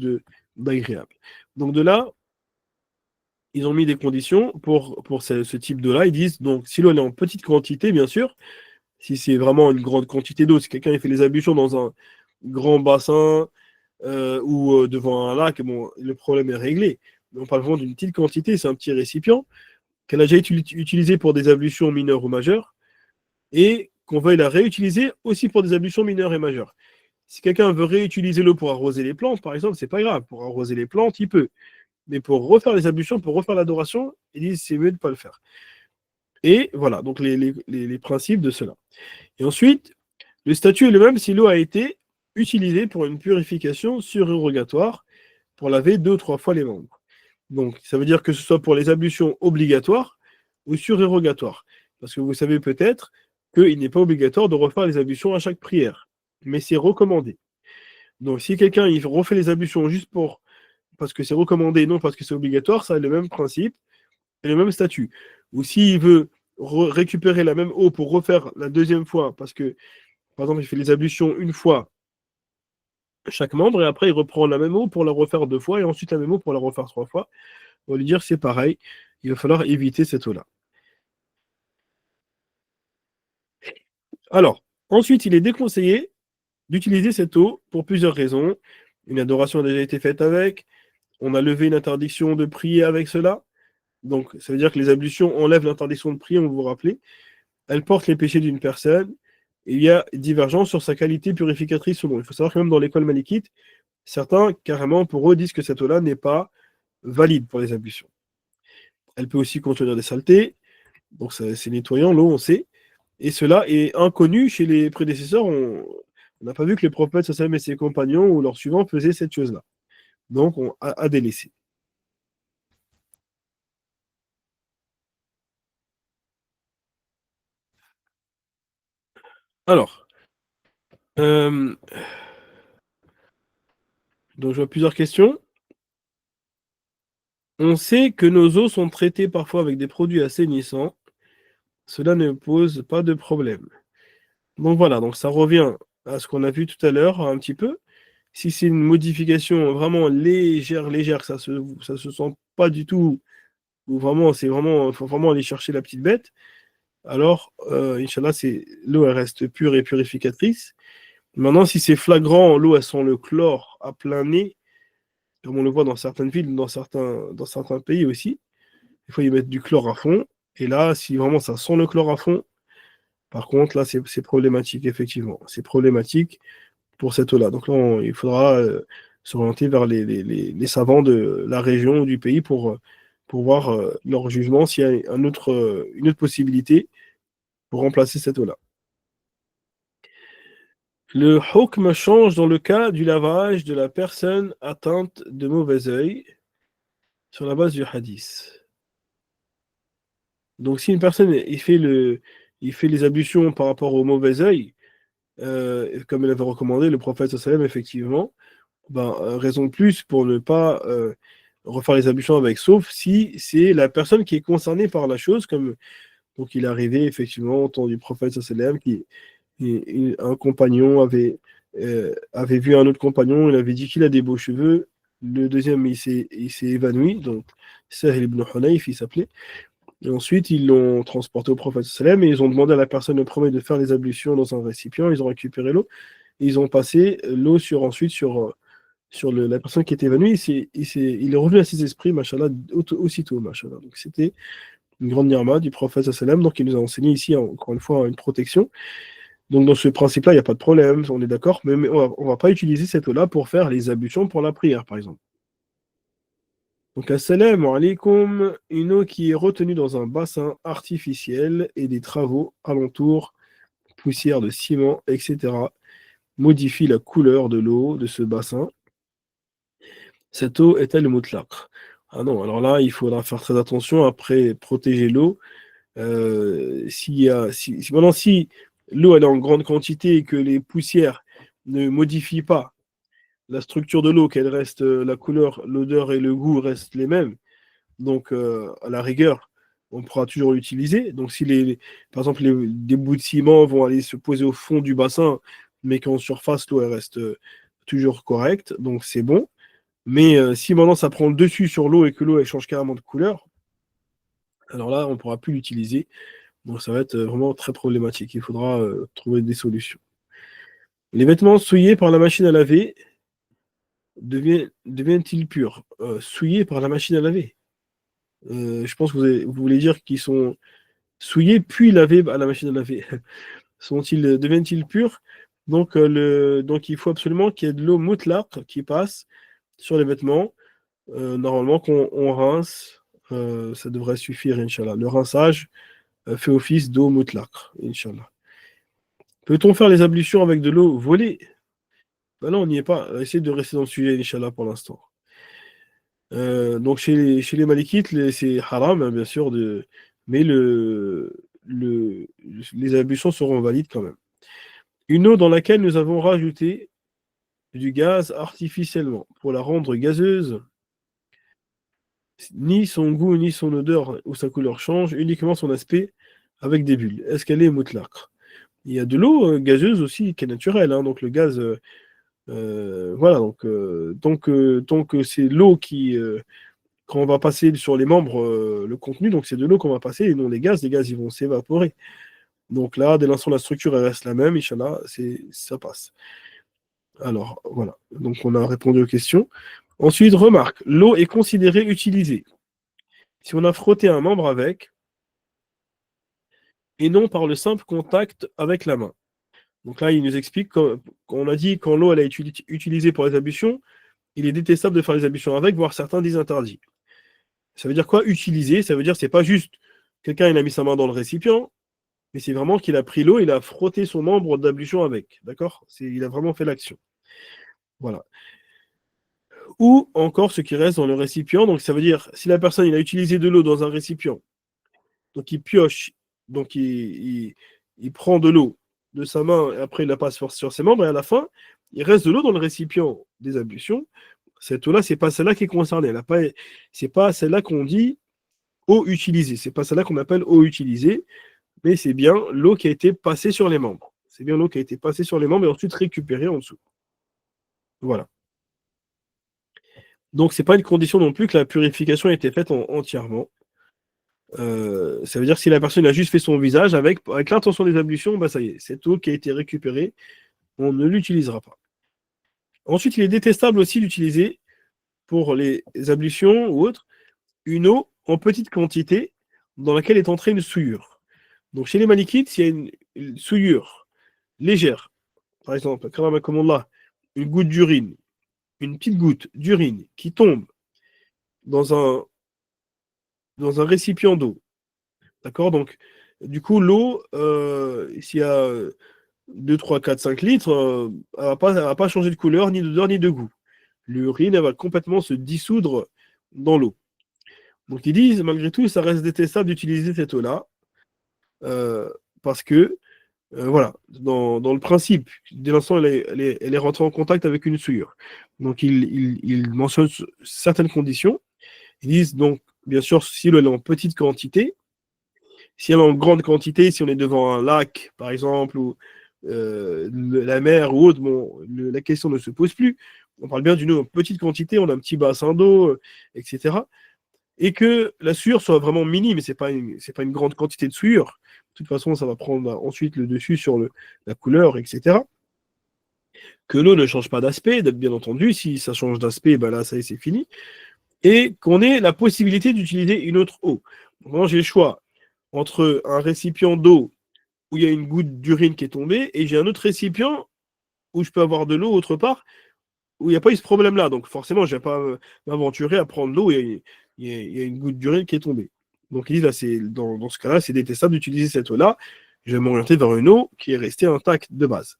d'agréable. Donc de là, ils ont mis des conditions pour ce type d'eau-là. Ils disent donc si l'eau est en petite quantité, bien sûr, si c'est vraiment une grande quantité d'eau, si quelqu'un il fait les ablutions dans un grand bassin ou devant un lac, bon, le problème est réglé. Mais on parle vraiment d'une petite quantité, c'est un petit récipient qu'elle a déjà été utilisée pour des ablutions mineures ou majeures et qu'on veuille la réutiliser aussi pour des ablutions mineures et majeures. Si quelqu'un veut réutiliser l'eau pour arroser les plantes, par exemple, c'est pas grave. Pour arroser les plantes, il peut. Mais pour refaire les ablutions, pour refaire l'adoration, ils disent c'est mieux de ne pas le faire. Et voilà, donc les principes de cela. Et ensuite, le statut est le même si l'eau a été utilisée pour une purification surrogatoire pour laver 2 ou 3 fois les membres. Donc, ça veut dire que ce soit pour les ablutions obligatoires ou surérogatoires. Parce que vous savez peut-être qu'il n'est pas obligatoire de refaire les ablutions à chaque prière, mais c'est recommandé. Donc, si quelqu'un il refait les ablutions juste pour parce que c'est recommandé, non parce que c'est obligatoire, ça a le même principe et le même statut. Ou s'il veut récupérer la même eau pour refaire la deuxième fois, parce que, par exemple, il fait les ablutions une fois chaque membre, et après il reprend la même eau pour la refaire deux fois, et ensuite la même eau pour la refaire trois fois, on va lui dire c'est pareil, il va falloir éviter cette eau-là. Alors, ensuite, il est déconseillé d'utiliser cette eau pour plusieurs raisons. Une adoration a déjà été faite avec, on a levé une interdiction de prier avec cela, donc ça veut dire que les ablutions enlèvent l'interdiction de prier, on vous rappelle, elles portent les péchés d'une personne, et il y a divergence sur sa qualité purificatrice selon. Il faut savoir que même dans l'école malikite, certains, carrément, pour eux, disent que cette eau-là n'est pas valide pour les ablutions. Elle peut aussi contenir des saletés, donc c'est nettoyant, l'eau, on sait. Et cela est inconnu chez les prédécesseurs. On n'a pas vu que les prophètes sallam et ses compagnons ou leurs suivants faisaient cette chose-là. Donc, on a délaissé. Alors, euh, donc je vois plusieurs questions. On sait que nos eaux sont traitées parfois avec des produits assainissants. Cela ne pose pas de problème. Donc voilà, donc ça revient à ce qu'on a vu tout à l'heure un petit peu. Si c'est une modification vraiment légère, légère, ça se sent pas du tout, ou vraiment, c'est vraiment, faut vraiment aller chercher la petite bête. Alors, Inch'Allah, l'eau, elle reste pure et purificatrice. Maintenant, si c'est flagrant, l'eau, elle sent le chlore à plein nez, comme on le voit dans certaines villes, dans certains pays aussi. Il faut y mettre du chlore à fond. Et là, si vraiment ça sent le chlore à fond, par contre, là, c'est problématique, effectivement. C'est problématique pour cette eau-là. Donc là, il faudra s'orienter vers les savants de la région ou du pays pour voir leur jugement s'il y a une autre possibilité pour remplacer cette eau-là. Le hukm change dans le cas du lavage de la personne atteinte de mauvais œil sur la base du hadith. Donc si une personne il fait les ablutions par rapport au mauvais œil, comme il avait recommandé le prophète sallam, effectivement, ben, raison de plus pour ne pas refaire les ablutions avec, sauf si c'est la personne qui est concernée par la chose, comme donc il est arrivé effectivement au temps du prophète sallam un compagnon avait vu un autre compagnon, il avait dit qu'il a des beaux cheveux. Le deuxième, il s'est évanoui, donc Sahel ibn Hunayf, il s'appelait. Et ensuite, ils l'ont transporté au prophète sallam et ils ont demandé à la personne le premier de faire les ablutions dans un récipient. Ils ont récupéré l'eau et ils ont passé l'eau ensuite sur la personne qui était évanouie. Il est revenu à ses esprits, machallah, aussitôt, machallah. Donc, c'était une grande nirma du prophète sallam. Donc, il nous a enseigné ici, encore une fois, une protection. Donc dans ce principe-là, il n'y a pas de problème, on est d'accord, mais on va pas utiliser cette eau-là pour faire les ablutions pour la prière, par exemple. Donc, assalamu alaikum, une eau qui est retenue dans un bassin artificiel et des travaux alentour, poussière de ciment, etc., modifie la couleur de l'eau de ce bassin. Cette eau est-elle mutlaq? Ah non, alors là, il faudra faire très attention après protéger l'eau. Maintenant, si l'eau elle est en grande quantité et que les poussières ne modifient pas la structure de l'eau, qu'elle reste, la couleur, l'odeur et le goût restent les mêmes, donc à la rigueur, on pourra toujours l'utiliser. Donc si par exemple des bouts de ciment vont aller se poser au fond du bassin, mais qu'en surface l'eau elle reste toujours correcte, donc c'est bon. Mais si maintenant ça prend le dessus sur l'eau et que l'eau elle change carrément de couleur, alors là on ne pourra plus l'utiliser. Donc ça va être vraiment très problématique. Il faudra trouver des solutions. Les vêtements souillés par la machine à laver deviennent-ils purs? Souillés par la machine à laver. Je pense que vous voulez dire qu'ils sont souillés puis lavés à la machine à laver. Deviennent-ils purs? Donc, donc il faut absolument qu'il y ait de l'eau mutlaq qui passe sur les vêtements. Normalement, on rince, ça devrait suffire, Inch'Allah. Le rinçage fait office d'eau mutlaq, Inch'Allah. Peut-on faire les ablutions avec de l'eau volée? Ben non, on n'y est pas. Essayez de rester dans le sujet, Inch'Allah, pour l'instant. Donc chez les Malikites, c'est haram, hein, bien sûr, mais les ablutions seront valides quand même. Une eau dans laquelle nous avons rajouté du gaz artificiellement pour la rendre gazeuse, ni son goût, ni son odeur ou sa couleur change, uniquement son aspect avec des bulles. Est-ce qu'elle est mutlaq? Il y a de l'eau gazeuse aussi qui est naturelle, hein, donc le gaz, voilà, donc c'est l'eau quand on va passer sur les membres le contenu, donc c'est de l'eau qu'on va passer et non les gaz ils vont s'évaporer. Donc là, dès l'instant la structure elle reste la même, Inch'Allah, ça passe. Alors voilà, donc on a répondu aux questions. Ensuite, remarque, l'eau est considérée utilisée si on a frotté un membre avec et non par le simple contact avec la main. Donc là, il nous explique qu'on a dit quand l'eau elle est utilisée pour les ablutions, il est détestable de faire les ablutions avec, voire certains disent interdit. Ça veut dire quoi utiliser? Ça veut dire c'est pas juste quelqu'un il a mis sa main dans le récipient, mais c'est vraiment qu'il a pris l'eau, il a frotté son membre d'ablution avec. D'accord? Il a vraiment fait l'action. Voilà. Ou encore ce qui reste dans le récipient. Donc ça veut dire si la personne il a utilisé de l'eau dans un récipient, donc il pioche, donc il prend de l'eau de sa main et après il la passe sur ses membres et à la fin, il reste de l'eau dans le récipient des ablutions. Cette eau-là, c'est pas celle-là qui est concernée. C'est pas celle-là qu'on dit eau utilisée. C'est pas celle-là qu'on appelle eau utilisée, mais c'est bien l'eau qui a été passée sur les membres. C'est bien l'eau qui a été passée sur les membres et ensuite récupérée en dessous. Voilà. Donc, c'est pas une condition non plus que la purification ait été faite entièrement. Ça veut dire que si la personne a juste fait son visage avec l'intention des ablutions, bah ça y est, cette eau qui a été récupérée, on ne l'utilisera pas. Ensuite, il est détestable aussi d'utiliser pour les ablutions ou autres une eau en petite quantité dans laquelle est entrée une souillure. Donc chez les malikites, s'il y a une souillure légère, par exemple, comme là, une goutte d'urine, une petite goutte d'urine qui tombe dans un récipient d'eau, d'accord? Donc, du coup, l'eau, s'il y a 2, 3, 4, 5 litres, elle va pas changer de couleur, ni d'odeur, ni de goût. L'urine, elle va complètement se dissoudre dans l'eau. Donc, ils disent, malgré tout, ça reste détestable d'utiliser cette eau-là, parce que voilà, dans le principe, dès l'instant elle est rentrée en contact avec une souillure. Donc, il mentionne certaines conditions. Ils disent donc, bien sûr, si l'eau est en petite quantité, si elle est en grande quantité, si on est devant un lac, par exemple, ou la mer ou autre, bon, la question ne se pose plus. On parle bien d'une eau en petite quantité, on a un petit bassin d'eau, etc. Et que la souillure soit vraiment minime, c'est pas une grande quantité de souillure. De toute façon, ça va prendre ensuite le dessus sur la couleur, etc. Que l'eau ne change pas d'aspect, bien entendu. Si ça change d'aspect, ben là, ça y est, c'est fini. Et qu'on ait la possibilité d'utiliser une autre eau. Moi, j'ai le choix entre un récipient d'eau où il y a une goutte d'urine qui est tombée et j'ai un autre récipient où je peux avoir de l'eau autre part où il n'y a pas eu ce problème-là. Donc forcément, je ne vais pas m'aventurer à prendre l'eau et il y a une goutte d'urine qui est tombée. Donc ils disent là, dans ce cas-là, c'est détestable d'utiliser cette eau-là. Je vais m'orienter vers une eau qui est restée intacte de base.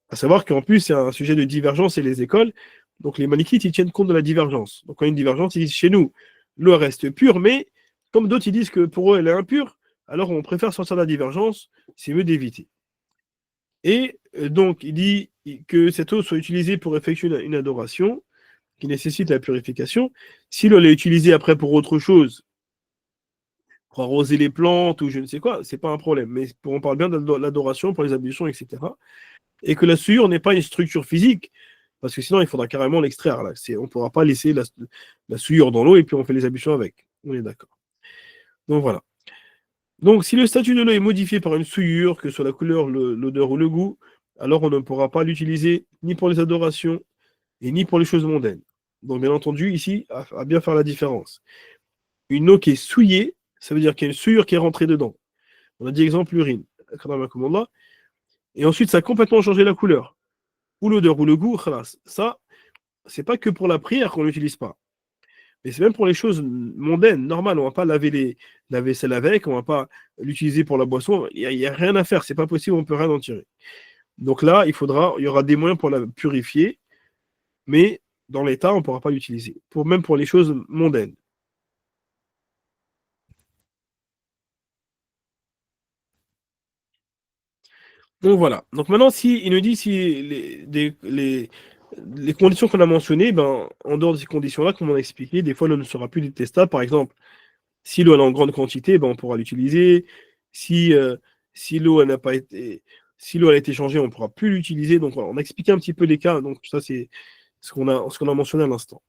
À savoir qu'en plus, c'est un sujet de divergence et les écoles. Donc les malikites, ils tiennent compte de la divergence. Donc quand il y a une divergence, ils disent chez nous, l'eau reste pure, mais comme d'autres, ils disent que pour eux, elle est impure, alors on préfère sortir de la divergence, c'est mieux d'éviter. Et donc, il dit que cette eau soit utilisée pour effectuer une adoration qui nécessite la purification. Si l'eau est utilisée après pour autre chose, pour arroser les plantes ou je ne sais quoi, c'est pas un problème. Mais on parle bien de l'adoration pour les ablutions, etc. Et que la souillure n'est pas une structure physique, parce que sinon il faudra carrément l'extraire. Là. On ne pourra pas laisser la souillure dans l'eau et puis on fait les ablutions avec. On est d'accord. Donc voilà. Donc si le statut de l'eau est modifié par une souillure, que ce soit la couleur, l'odeur ou le goût, alors on ne pourra pas l'utiliser ni pour les adorations et ni pour les choses mondaines. Donc bien entendu, ici, à bien faire la différence. Une eau qui est souillée, ça veut dire qu'il y a une souillure qui est rentrée dedans. On a dit exemple l'urine, et ensuite ça a complètement changé la couleur, ou l'odeur ou le goût, khalas. Ça, c'est pas que pour la prière qu'on l'utilise pas. Mais c'est même pour les choses mondaines, normales. On ne va pas laver la vaisselle avec, on ne va pas l'utiliser pour la boisson. Il n'y a rien à faire, c'est pas possible, on ne peut rien en tirer. Donc là, il y aura des moyens pour la purifier, mais dans l'état, on ne pourra pas l'utiliser, même pour les choses mondaines. Donc voilà. Donc maintenant, si il nous dit si les conditions qu'on a mentionnées, ben, en dehors de ces conditions-là, comme on a expliqué, des fois l'eau ne sera plus détestable. Par exemple, si l'eau elle est en grande quantité, ben, on pourra l'utiliser. Si, si l'eau elle n'a pas été, si l'eau elle a été changée, on ne pourra plus l'utiliser. Donc voilà, on a expliqué un petit peu les cas. Donc ça, c'est ce qu'on a mentionné à l'instant.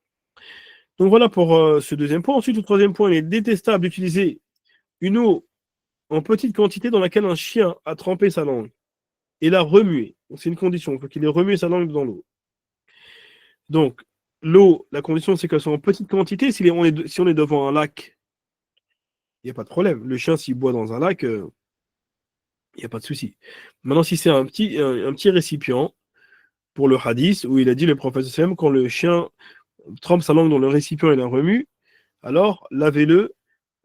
Donc voilà pour ce deuxième point. Ensuite, le troisième point, il est détestable d'utiliser une eau en petite quantité dans laquelle un chien a trempé sa langue et l'a remué. Donc c'est une condition, il faut qu'il ait remué sa langue dans l'eau. Donc l'eau, la condition c'est qu'elle soit en petite quantité. Si on est devant un lac, il n'y a pas de problème. Le chien, s'il boit dans un lac, il n'y a pas de souci. Maintenant, si c'est un petit récipient, pour le hadith, où il a dit le prophète sallam, quand le chien trempe sa langue dans le récipient et la remue, alors lavez-le,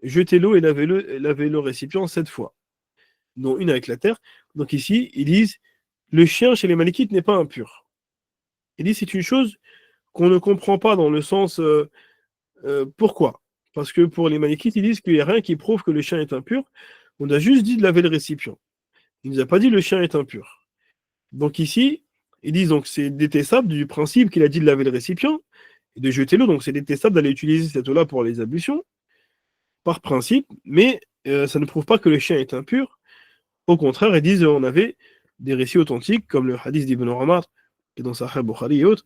jetez l'eau et lavez le récipient 7 fois, dont une avec la terre. Donc ici, ils disent, le chien chez les Malikites n'est pas impur. Ils disent, c'est une chose qu'on ne comprend pas dans le sens pourquoi. Parce que pour les Malikites, ils disent qu'il n'y a rien qui prouve que le chien est impur. On a juste dit de laver le récipient. Il ne nous a pas dit le chien est impur. Donc ici, ils disent donc c'est détestable du principe qu'il a dit de laver le récipient et de jeter l'eau. Donc c'est détestable d'aller utiliser cette eau-là pour les ablutions, par principe, mais ça ne prouve pas que le chien est impur. Au contraire, ils disent on avait des récits authentiques, comme le hadith d'Ibn Omar, qui est dans Sahih Bukhari et autres,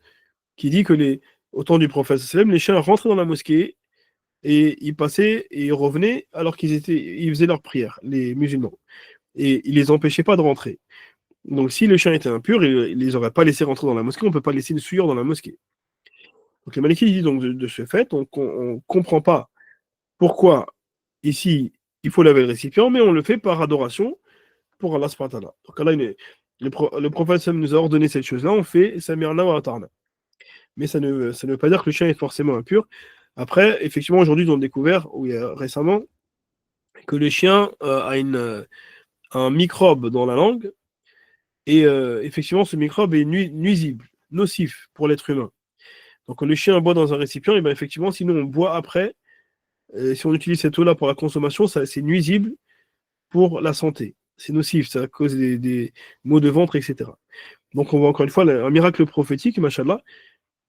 qui dit que au temps du prophète sallam, les chiens rentraient dans la mosquée et ils passaient et ils revenaient alors ils faisaient leur prière, les musulmans. Et ils les empêchaient pas de rentrer. Donc si le chien était impur, il les aurait pas laissés rentrer dans la mosquée, on ne peut pas laisser une souillure dans la mosquée. Donc les Malikites disent donc de ce fait, on ne comprend pas pourquoi ici il faut laver le récipient, mais on le fait par adoration pour Allah subhanahu wa ta'ala. Donc là, le prophète Sam nous a ordonné cette chose-là, on fait Samirna wa Atarna. Mais ça ne veut pas dire que le chien est forcément impur. Après, effectivement, aujourd'hui, ils ont découvert, récemment, que le chien un microbe dans la langue, et effectivement, ce microbe est nuisible, nocif pour l'être humain. Donc, quand le chien boit dans un récipient, et bien effectivement, sinon on boit après, si on utilise cette eau-là pour la consommation, c'est nuisible pour la santé. C'est nocif, ça cause des maux de ventre, etc. Donc, on voit encore une fois un miracle prophétique, machallah,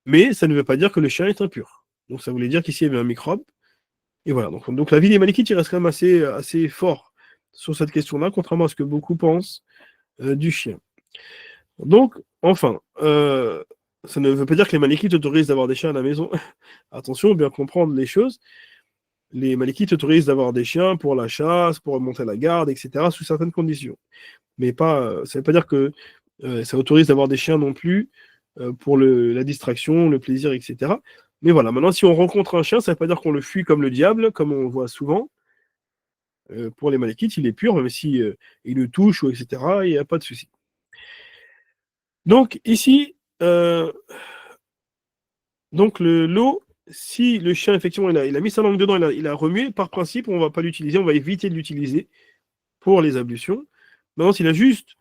mais ça ne veut pas dire que le chien est impur. Donc, ça voulait dire qu'ici, il y avait un microbe. Et voilà. Donc la vie des Malikites, il reste quand même assez fort sur cette question-là, contrairement à ce que beaucoup pensent du chien. Donc, enfin, ça ne veut pas dire que les Malikites autorisent d'avoir des chiens à la maison. Attention, bien comprendre les choses. Les Malikites autorisent d'avoir des chiens pour la chasse, pour monter la garde, etc., sous certaines conditions. Mais pas, ça ne veut pas dire que ça autorise d'avoir des chiens non plus pour la distraction, le plaisir, etc. Mais voilà, maintenant, si on rencontre un chien, ça ne veut pas dire qu'on le fuit comme le diable, comme on voit souvent. Pour les Malikites, il est pur, même si il le touche, ou etc., il n'y a pas de souci. Donc, ici, donc l'eau, si le chien, effectivement, il a mis sa langue dedans, il a remué, par principe, on ne va pas l'utiliser, on va éviter de l'utiliser pour les ablutions. Maintenant, c'est juste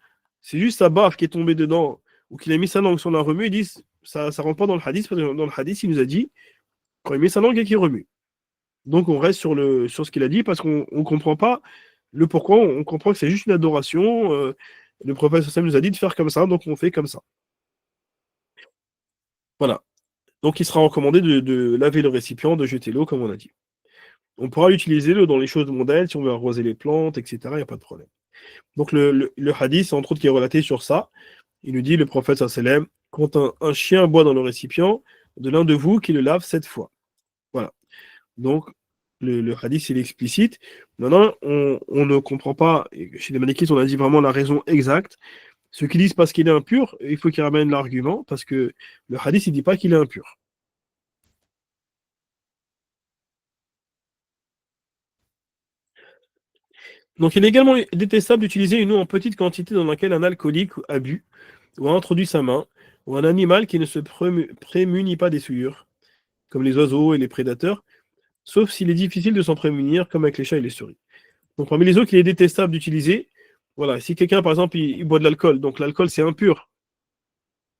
sa baffe qui est tombée dedans, ou qu'il a mis sa langue sur la remue, ils disent, ça ne rentre pas dans le hadith, parce que dans le hadith, il nous a dit, quand il met sa langue et qu'il remue. Donc, on reste sur ce qu'il a dit, parce qu'on ne comprend pas le pourquoi, on comprend que c'est juste une adoration. Le prophète Sam nous a dit de faire comme ça, donc on fait comme ça. Voilà. Donc, il sera recommandé de laver le récipient, de jeter l'eau, comme on a dit. On pourra l'utiliser dans les choses mondaines, si on veut arroser les plantes, etc. Il n'y a pas de problème. Donc, le hadith, entre autres, qui est relaté sur ça, il nous dit, le prophète sallam, quand un chien boit dans le récipient de l'un de vous, qui le lave 7 fois. Voilà. Donc, le hadith, il est explicite. Maintenant, on ne comprend pas, chez les manékites, on a dit vraiment la raison exacte. Ceux qui disent parce qu'il est impur, il faut qu'ils ramènent l'argument, parce que le hadith, il ne dit pas qu'il est impur. Donc, il est également détestable d'utiliser une eau en petite quantité dans laquelle un alcoolique a bu, ou a introduit sa main, ou un animal qui ne se prémunit pas des souillures, comme les oiseaux et les prédateurs, sauf s'il est difficile de s'en prémunir, comme avec les chats et les souris. Donc, parmi les eaux qu'il est détestable d'utiliser, voilà, si quelqu'un, par exemple, il boit de l'alcool, donc l'alcool, c'est impur,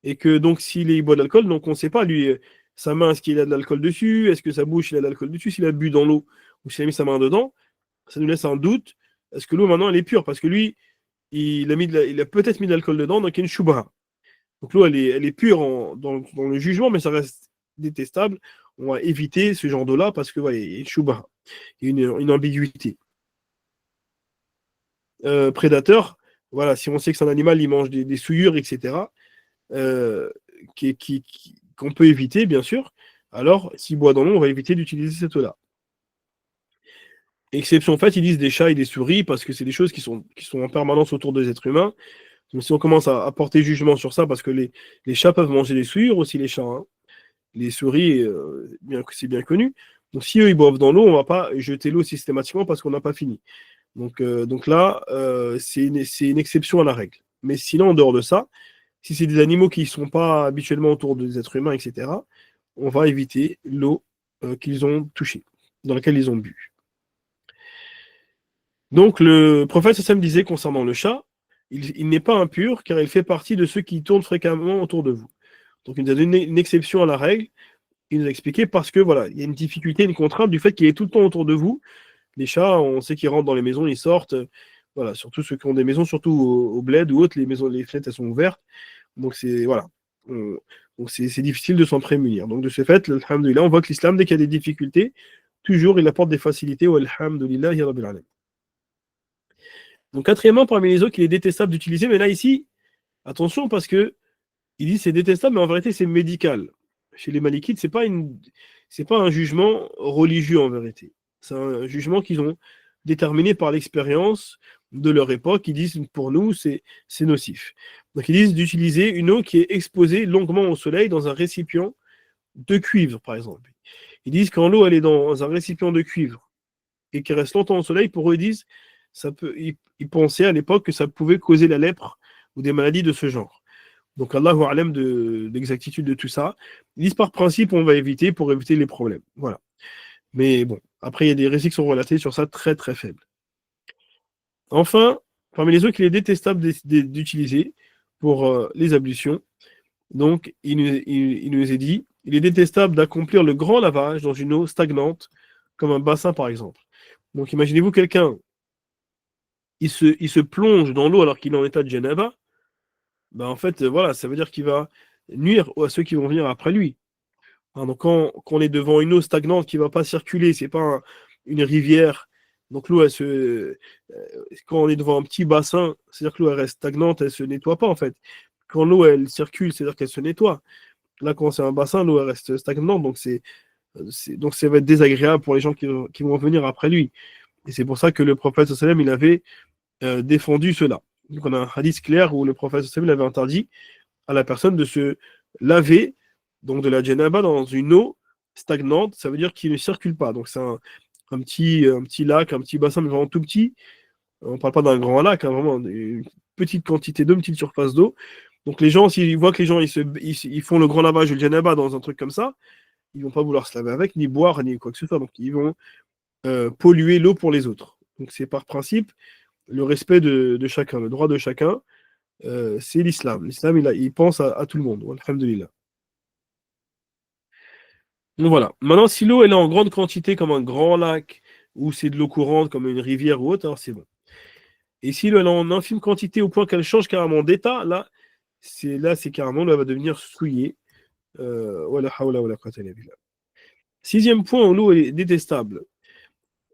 et que donc s'il boit de l'alcool, donc on ne sait pas, lui, sa main, est-ce qu'il a de l'alcool dessus? Est-ce que sa bouche, il a de l'alcool dessus? S'il a bu dans l'eau ou s'il a mis sa main dedans, ça nous laisse un doute. Est-ce que l'eau, maintenant, elle est pure? Parce que lui, il a peut-être mis de l'alcool dedans, donc il y a une shubha. Donc l'eau, elle est pure dans le jugement, mais ça reste détestable. On va éviter ce genre d'eau-là parce que voilà, il y a une shubha, il y a une ambiguïté. Prédateur, voilà, si on sait que c'est un animal, il mange des souillures, etc., euh, qu'on peut éviter, bien sûr, alors s'il boit dans l'eau, on va éviter d'utiliser cette eau-là. Exception faite, ils disent des chats et des souris parce que c'est des choses qui sont en permanence autour des êtres humains. Mais si on commence à porter jugement sur ça, parce que les chats peuvent manger des souillures aussi, les chats, hein. Les souris, c'est bien connu. Donc si eux, ils boivent dans l'eau, on ne va pas jeter l'eau systématiquement parce qu'on n'a pas fini. Donc là, c'est une exception à la règle. Mais sinon, en dehors de ça, si c'est des animaux qui ne sont pas habituellement autour des êtres humains, etc., on va éviter l'eau qu'ils ont touchée, dans laquelle ils ont bu. Donc le prophète Sassam disait concernant le chat, il n'est pas impur car il fait partie de ceux qui tournent fréquemment autour de vous. Donc il nous a donné une exception à la règle, il nous a expliqué parce que voilà, il y a une difficulté, une contrainte du fait qu'il est tout le temps autour de vous. Les chats, on sait qu'ils rentrent dans les maisons, ils sortent, voilà, surtout ceux qui ont des maisons, surtout au bled ou autres, les maisons, les fenêtres elles sont ouvertes. Donc c'est voilà. Donc c'est difficile de s'en prémunir. Donc de ce fait, alhamdoulilah, on voit que l'islam, dès qu'il y a des difficultés, toujours il apporte des facilités. Alhamdoulilah, ya Rabbil alamin. Donc quatrièmement, parmi les eaux qu'il est détestable d'utiliser, mais là ici, attention parce que il dit c'est détestable, mais en vérité c'est médical. Chez les Malikites, c'est pas un jugement religieux en vérité. C'est un jugement qu'ils ont déterminé par l'expérience de leur époque. Ils disent pour nous c'est nocif. Donc ils disent d'utiliser une eau qui est exposée longuement au soleil dans un récipient de cuivre, par exemple. Ils disent quand l'eau elle est dans un récipient de cuivre et qui reste longtemps au soleil, pour eux ils disent ils pensaient à l'époque que ça pouvait causer la lèpre ou des maladies de ce genre. Donc, Allahu A'lam d'exactitude de tout ça. Ils disent par principe, on va éviter pour éviter les problèmes. Voilà. Mais bon, après, il y a des récits qui sont relatés sur ça très très faibles. Enfin, parmi les eaux qu'il est détestable d'utiliser pour les ablutions, donc il nous est dit, il est détestable d'accomplir le grand lavage dans une eau stagnante, comme un bassin par exemple. Donc imaginez-vous quelqu'un, il se plonge dans l'eau alors qu'il est en état de janaba, ben en fait, voilà, ça veut dire qu'il va nuire à ceux qui vont venir après lui. Hein, donc quand on est devant une eau stagnante qui ne va pas circuler, c'est pas une rivière. Donc l'eau, quand on est devant un petit bassin, c'est-à-dire que l'eau elle reste stagnante, elle ne se nettoie pas en fait. Quand l'eau elle circule, c'est-à-dire qu'elle se nettoie. Là, quand c'est un bassin, l'eau elle reste stagnante, donc ça va être désagréable pour les gens qui vont venir après lui. Et c'est pour ça que le prophète sallam il avait défendu cela. Donc on a un hadith clair où le prophète sallam il avait interdit à la personne de se laver donc de la djenaba dans une eau stagnante, ça veut dire qu'il ne circule pas. Donc c'est un petit lac, un petit bassin, mais vraiment tout petit. On ne parle pas d'un grand lac, hein, vraiment une petite quantité d'eau, une petite surface d'eau. Donc les gens, s'ils voient que les gens ils font le grand lavage de djenaba dans un truc comme ça, ils ne vont pas vouloir se laver avec, ni boire, ni quoi que ce soit. Donc ils vont polluer l'eau pour les autres. Donc c'est par principe le respect de chacun, le droit de chacun. C'est l'islam. L'islam, il pense à tout le monde. Alhamdulillah. Donc voilà. Maintenant, si l'eau elle est en grande quantité comme un grand lac ou c'est de l'eau courante comme une rivière ou autre, alors c'est bon. Et si l'eau elle est en infime quantité au point qu'elle change carrément d'état, là c'est carrément, là, elle va devenir souillée. Wala hawla wala quwwata illa billah. Sixième point où l'eau est détestable.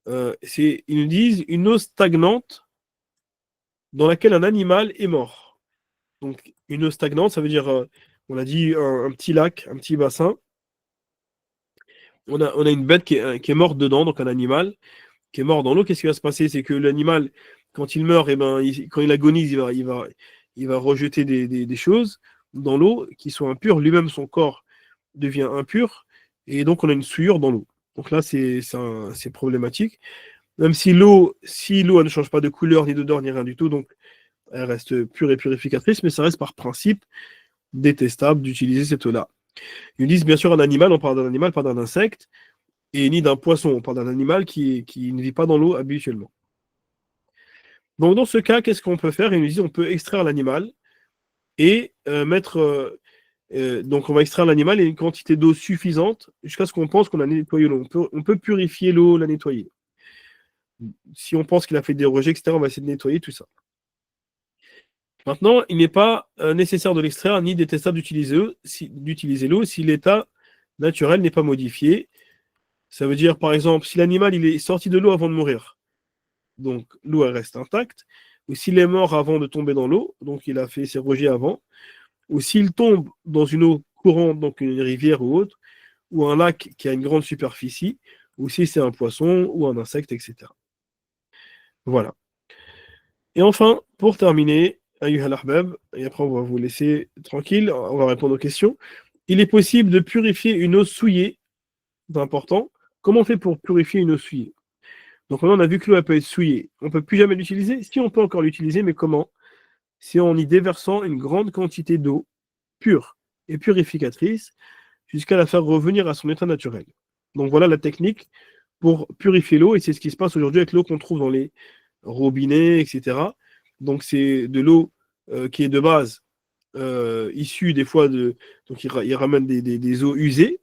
Ils nous disent une eau stagnante dans laquelle un animal est mort. Donc une eau stagnante, ça veut dire, on a dit un petit lac, un petit bassin. On a une bête qui est morte dedans, donc un animal qui est mort dans l'eau. Qu'est-ce qui va se passer? C'est que l'animal, quand il meurt, quand il agonise, il va rejeter des choses dans l'eau qui sont impures. Lui-même, son corps devient impur. Et donc, on a une souillure dans l'eau. Donc là, c'est problématique. Même si l'eau elle ne change pas de couleur, ni d'odeur, ni rien du tout, donc elle reste pure et purificatrice, mais ça reste par principe détestable d'utiliser cette eau-là. Ils disent bien sûr un animal, on parle d'un animal, pas d'un insecte, et ni d'un poisson, on parle d'un animal qui ne vit pas dans l'eau habituellement. Donc dans ce cas, qu'est-ce qu'on peut faire? Ils nous disent on peut extraire l'animal et mettre Donc, on va extraire l'animal et une quantité d'eau suffisante jusqu'à ce qu'on pense qu'on a nettoyé l'eau. On peut purifier l'eau, la nettoyer. Si on pense qu'il a fait des rejets, etc., on va essayer de nettoyer tout ça. Maintenant, il n'est pas nécessaire de l'extraire ni détestable d'utiliser l'eau si l'état naturel n'est pas modifié. Ça veut dire, par exemple, si l'animal il est sorti de l'eau avant de mourir, donc l'eau elle reste intacte, ou s'il est mort avant de tomber dans l'eau, donc il a fait ses rejets avant, ou s'il tombe dans une eau courante, donc une rivière ou autre, ou un lac qui a une grande superficie, ou si c'est un poisson ou un insecte, etc. Voilà. Et enfin, pour terminer, Ayyuha al-Ahbab, et après on va vous laisser tranquille, on va répondre aux questions. Il est possible de purifier une eau souillée, c'est important. Comment on fait pour purifier une eau souillée? Donc maintenant, on a vu que l'eau peut être souillée. On ne peut plus jamais l'utiliser. Si on peut encore l'utiliser, mais comment? C'est en y déversant une grande quantité d'eau pure et purificatrice jusqu'à la faire revenir à son état naturel. Donc voilà la technique pour purifier l'eau, et c'est ce qui se passe aujourd'hui avec l'eau qu'on trouve dans les robinets, etc. Donc c'est de l'eau qui est de base issue des fois de... Donc ils ramènent des eaux usées,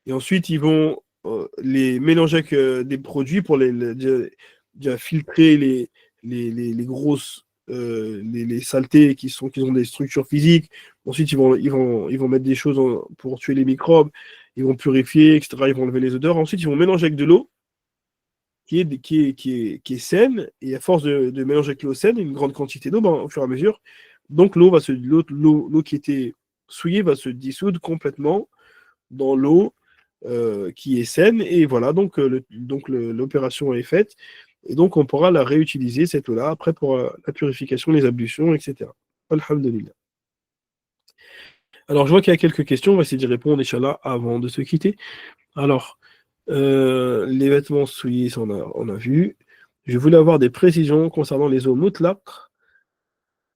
et ensuite ils vont les mélanger avec des produits pour déjà filtrer les grosses les saletés qui ont des structures physiques. Ensuite, ils vont mettre des choses pour tuer les microbes. Ils vont purifier, etc. Ils vont enlever les odeurs. Ensuite, ils vont mélanger avec de l'eau qui est saine. Et à force de mélanger avec l'eau saine, une grande quantité d'eau, ben, au fur et à mesure, donc l'eau qui était souillée va se dissoudre complètement dans l'eau qui est saine. Et voilà, donc l'opération est faite. Et donc, on pourra la réutiliser, cette eau-là, après pour la purification, les ablutions, etc. Alhamdulillah. Alors, je vois qu'il y a quelques questions. On va essayer d'y répondre, Inch'Allah, avant de se quitter. Alors, les vêtements souillés, ça, on a vu. Je voulais avoir des précisions concernant les eaux mutlaq,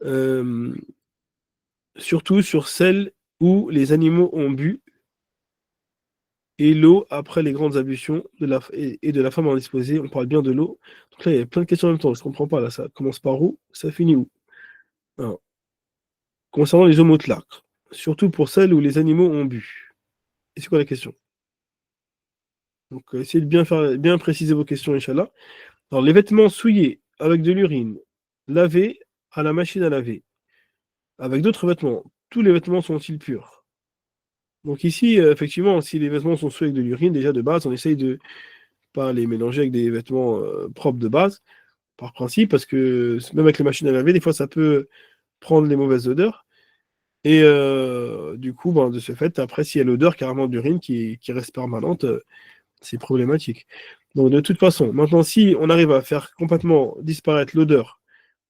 euh, surtout sur celles où les animaux ont bu et l'eau après les grandes ablutions et de la femme indisposée. On parle bien de l'eau. Donc là, il y a plein de questions en même temps. Je ne comprends pas. Là, ça commence par où? Ça finit où? Alors, concernant les eaux mutlaq, surtout pour celles où les animaux ont bu. Et c'est quoi la question? Donc, essayez de bien préciser vos questions, Inch'Allah. Alors, les vêtements souillés avec de l'urine, lavés à la machine à laver, avec d'autres vêtements, tous les vêtements sont-ils purs? Donc ici, effectivement, si les vêtements sont souillés avec de l'urine, déjà de base, on essaye de pas les mélanger avec des vêtements propres de base, par principe, parce que même avec les machines à laver, des fois, ça peut prendre les mauvaises odeurs. Et du coup, ben, de ce fait, après, s'il y a l'odeur carrément d'urine qui reste permanente, c'est problématique. Donc, de toute façon, maintenant, si on arrive à faire complètement disparaître l'odeur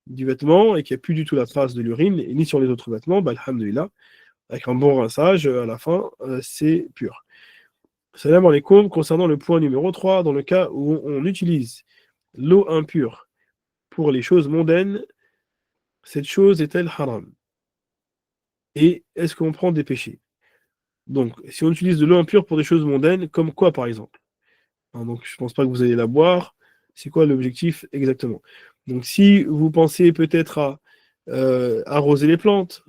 du vêtement et qu'il n'y a plus du tout la trace de l'urine, ni sur les autres vêtements, bah, alhamdoulilah, avec un bon rinçage, à la fin, c'est pur. Salam alaikum, concernant le point numéro 3, dans le cas où on utilise l'eau impure pour les choses mondaines, cette chose est-elle haram? Et est-ce qu'on prend des péchés? Donc, si on utilise de l'eau impure pour des choses mondaines, comme quoi par exemple? Hein, donc, je ne pense pas que vous allez la boire. C'est quoi l'objectif exactement? Donc, si vous pensez peut-être à arroser les plantes,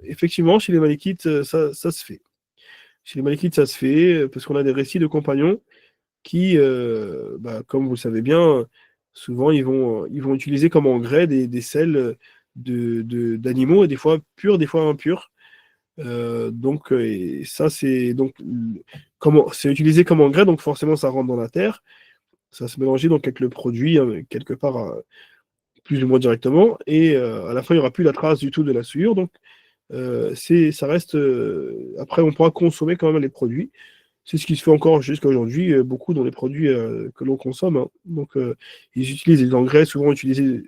effectivement, chez les Malikites, ça se fait. Chez les Malikites, ça se fait parce qu'on a des récits de compagnons qui, bah, comme vous le savez bien, souvent ils vont utiliser comme engrais des sels d'animaux, et des fois purs, des fois impurs. Et ça, c'est utilisé comme engrais, donc forcément ça rentre dans la terre, ça se mélange donc avec le produit, hein, quelque part plus ou moins directement, et à la fin il n'y aura plus la trace du tout de la souillure, donc ça reste. Après, on pourra consommer quand même les produits. C'est ce qui se fait encore jusqu'à aujourd'hui, beaucoup dans les produits que l'on consomme, hein. Donc, ils utilisent des engrais souvent utilisés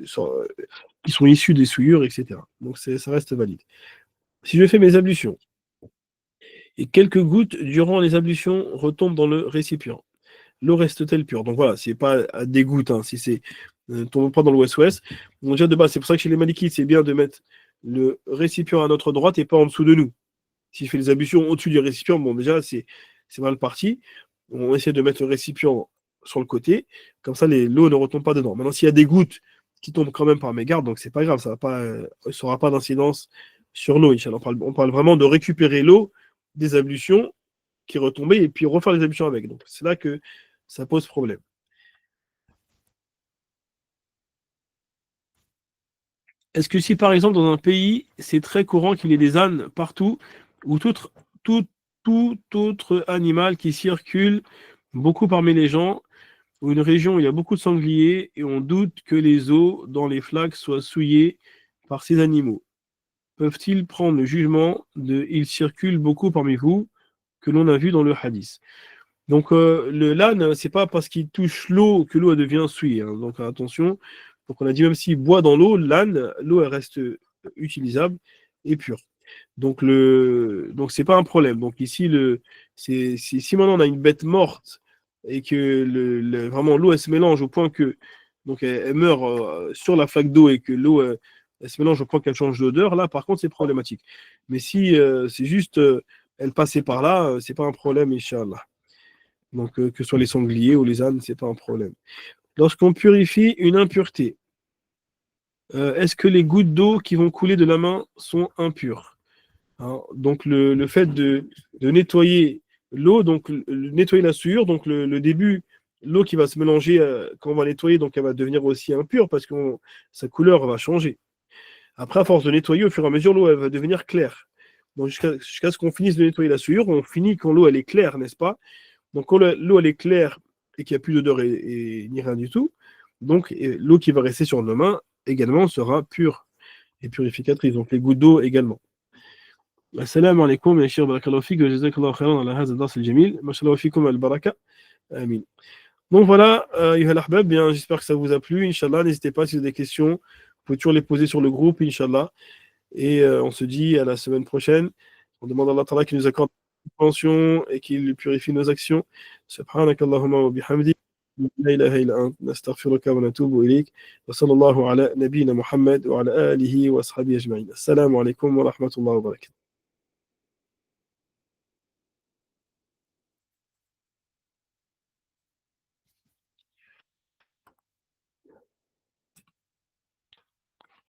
qui sont issus des souillures, etc. Donc, ça reste valide. Si je fais mes ablutions et quelques gouttes durant les ablutions retombent dans le récipient, l'eau reste-t-elle pure? Donc voilà, c'est pas à des gouttes, hein, si c'est tombe pas dans le West-Ouest. Donc déjà de base, c'est pour ça que chez les Malikites, c'est bien de mettre le récipient à notre droite et pas en dessous de nous. S'il fait les ablutions au-dessus du récipient, bon déjà c'est mal parti. On essaie de mettre le récipient sur le côté, comme ça l'eau ne retombe pas dedans. Maintenant, s'il y a des gouttes qui tombent quand même par mégarde, donc c'est pas grave, ça n'aura pas d'incidence sur l'eau, Inch'Allah. On parle vraiment de récupérer l'eau des ablutions qui retombaient et puis refaire les ablutions avec. Donc c'est là que ça pose problème. Est-ce que si par exemple dans un pays, c'est très courant qu'il y ait des ânes partout, ou tout, tout autre animal qui circule beaucoup parmi les gens, ou une région où il y a beaucoup de sangliers et on doute que les eaux dans les flaques soient souillées par ces animaux, peuvent-ils prendre le jugement de ils circulent beaucoup parmi vous que l'on a vu dans le hadith? Donc le l'âne, c'est pas parce qu'il touche l'eau que l'eau devient souillée, hein. Donc attention. Donc on a dit même s'il boit dans l'eau, l'âne, l'eau elle reste utilisable et pure. Donc c'est pas un problème. Donc ici si maintenant on a une bête morte et que vraiment l'eau elle se mélange au point que donc elle meurt sur la flaque d'eau et que l'eau elle se mélange au point qu'elle change d'odeur, là par contre c'est problématique. Mais si c'est juste elle passait par là, c'est pas un problème, Inch'Allah. Donc, que ce soit les sangliers ou les ânes, c'est pas un problème. Lorsqu'on purifie une impureté, est-ce que les gouttes d'eau qui vont couler de la main sont impures? Hein, donc, le fait de nettoyer l'eau, donc nettoyer la souillure, donc le début, l'eau qui va se mélanger quand on va nettoyer, donc elle va devenir aussi impure parce que sa couleur va changer. Après, à force de nettoyer, au fur et à mesure, l'eau elle va devenir claire. Donc, jusqu'à ce qu'on finisse de nettoyer la souillure, on finit quand l'eau elle est claire, n'est-ce pas? Donc, quand l'eau elle est claire et qu'il n'y a plus d'odeur ni rien du tout, donc l'eau qui va rester sur nos mains également sera pure et purificatrice. Donc, les gouttes d'eau également. Assalamu alaikum, ya shir, barakallahu fik, wa jazakallahu khairan ala hadha dars al-jamil. Mashallah fikum al-baraka. Amin. Donc voilà, bien, j'espère que ça vous a plu. Inch'Allah, n'hésitez pas si vous avez des questions, vous pouvez toujours les poser sur le groupe, Inch'Allah. Et on se dit à la semaine prochaine. On demande à Allah Ta'ala qu'il nous accorde la compréhension et qu'il purifie nos actions. Subhanak Allahumma wa bihamdik. La ilaha illa ant. Nastaghfiruka wa natubu ilayk. Wa sallallahu ala nabiyyina Muhammad wa ala alihi wa ashabihi ajma'in. Assalamu alaikum wa rahmatullahi wa barakatuh.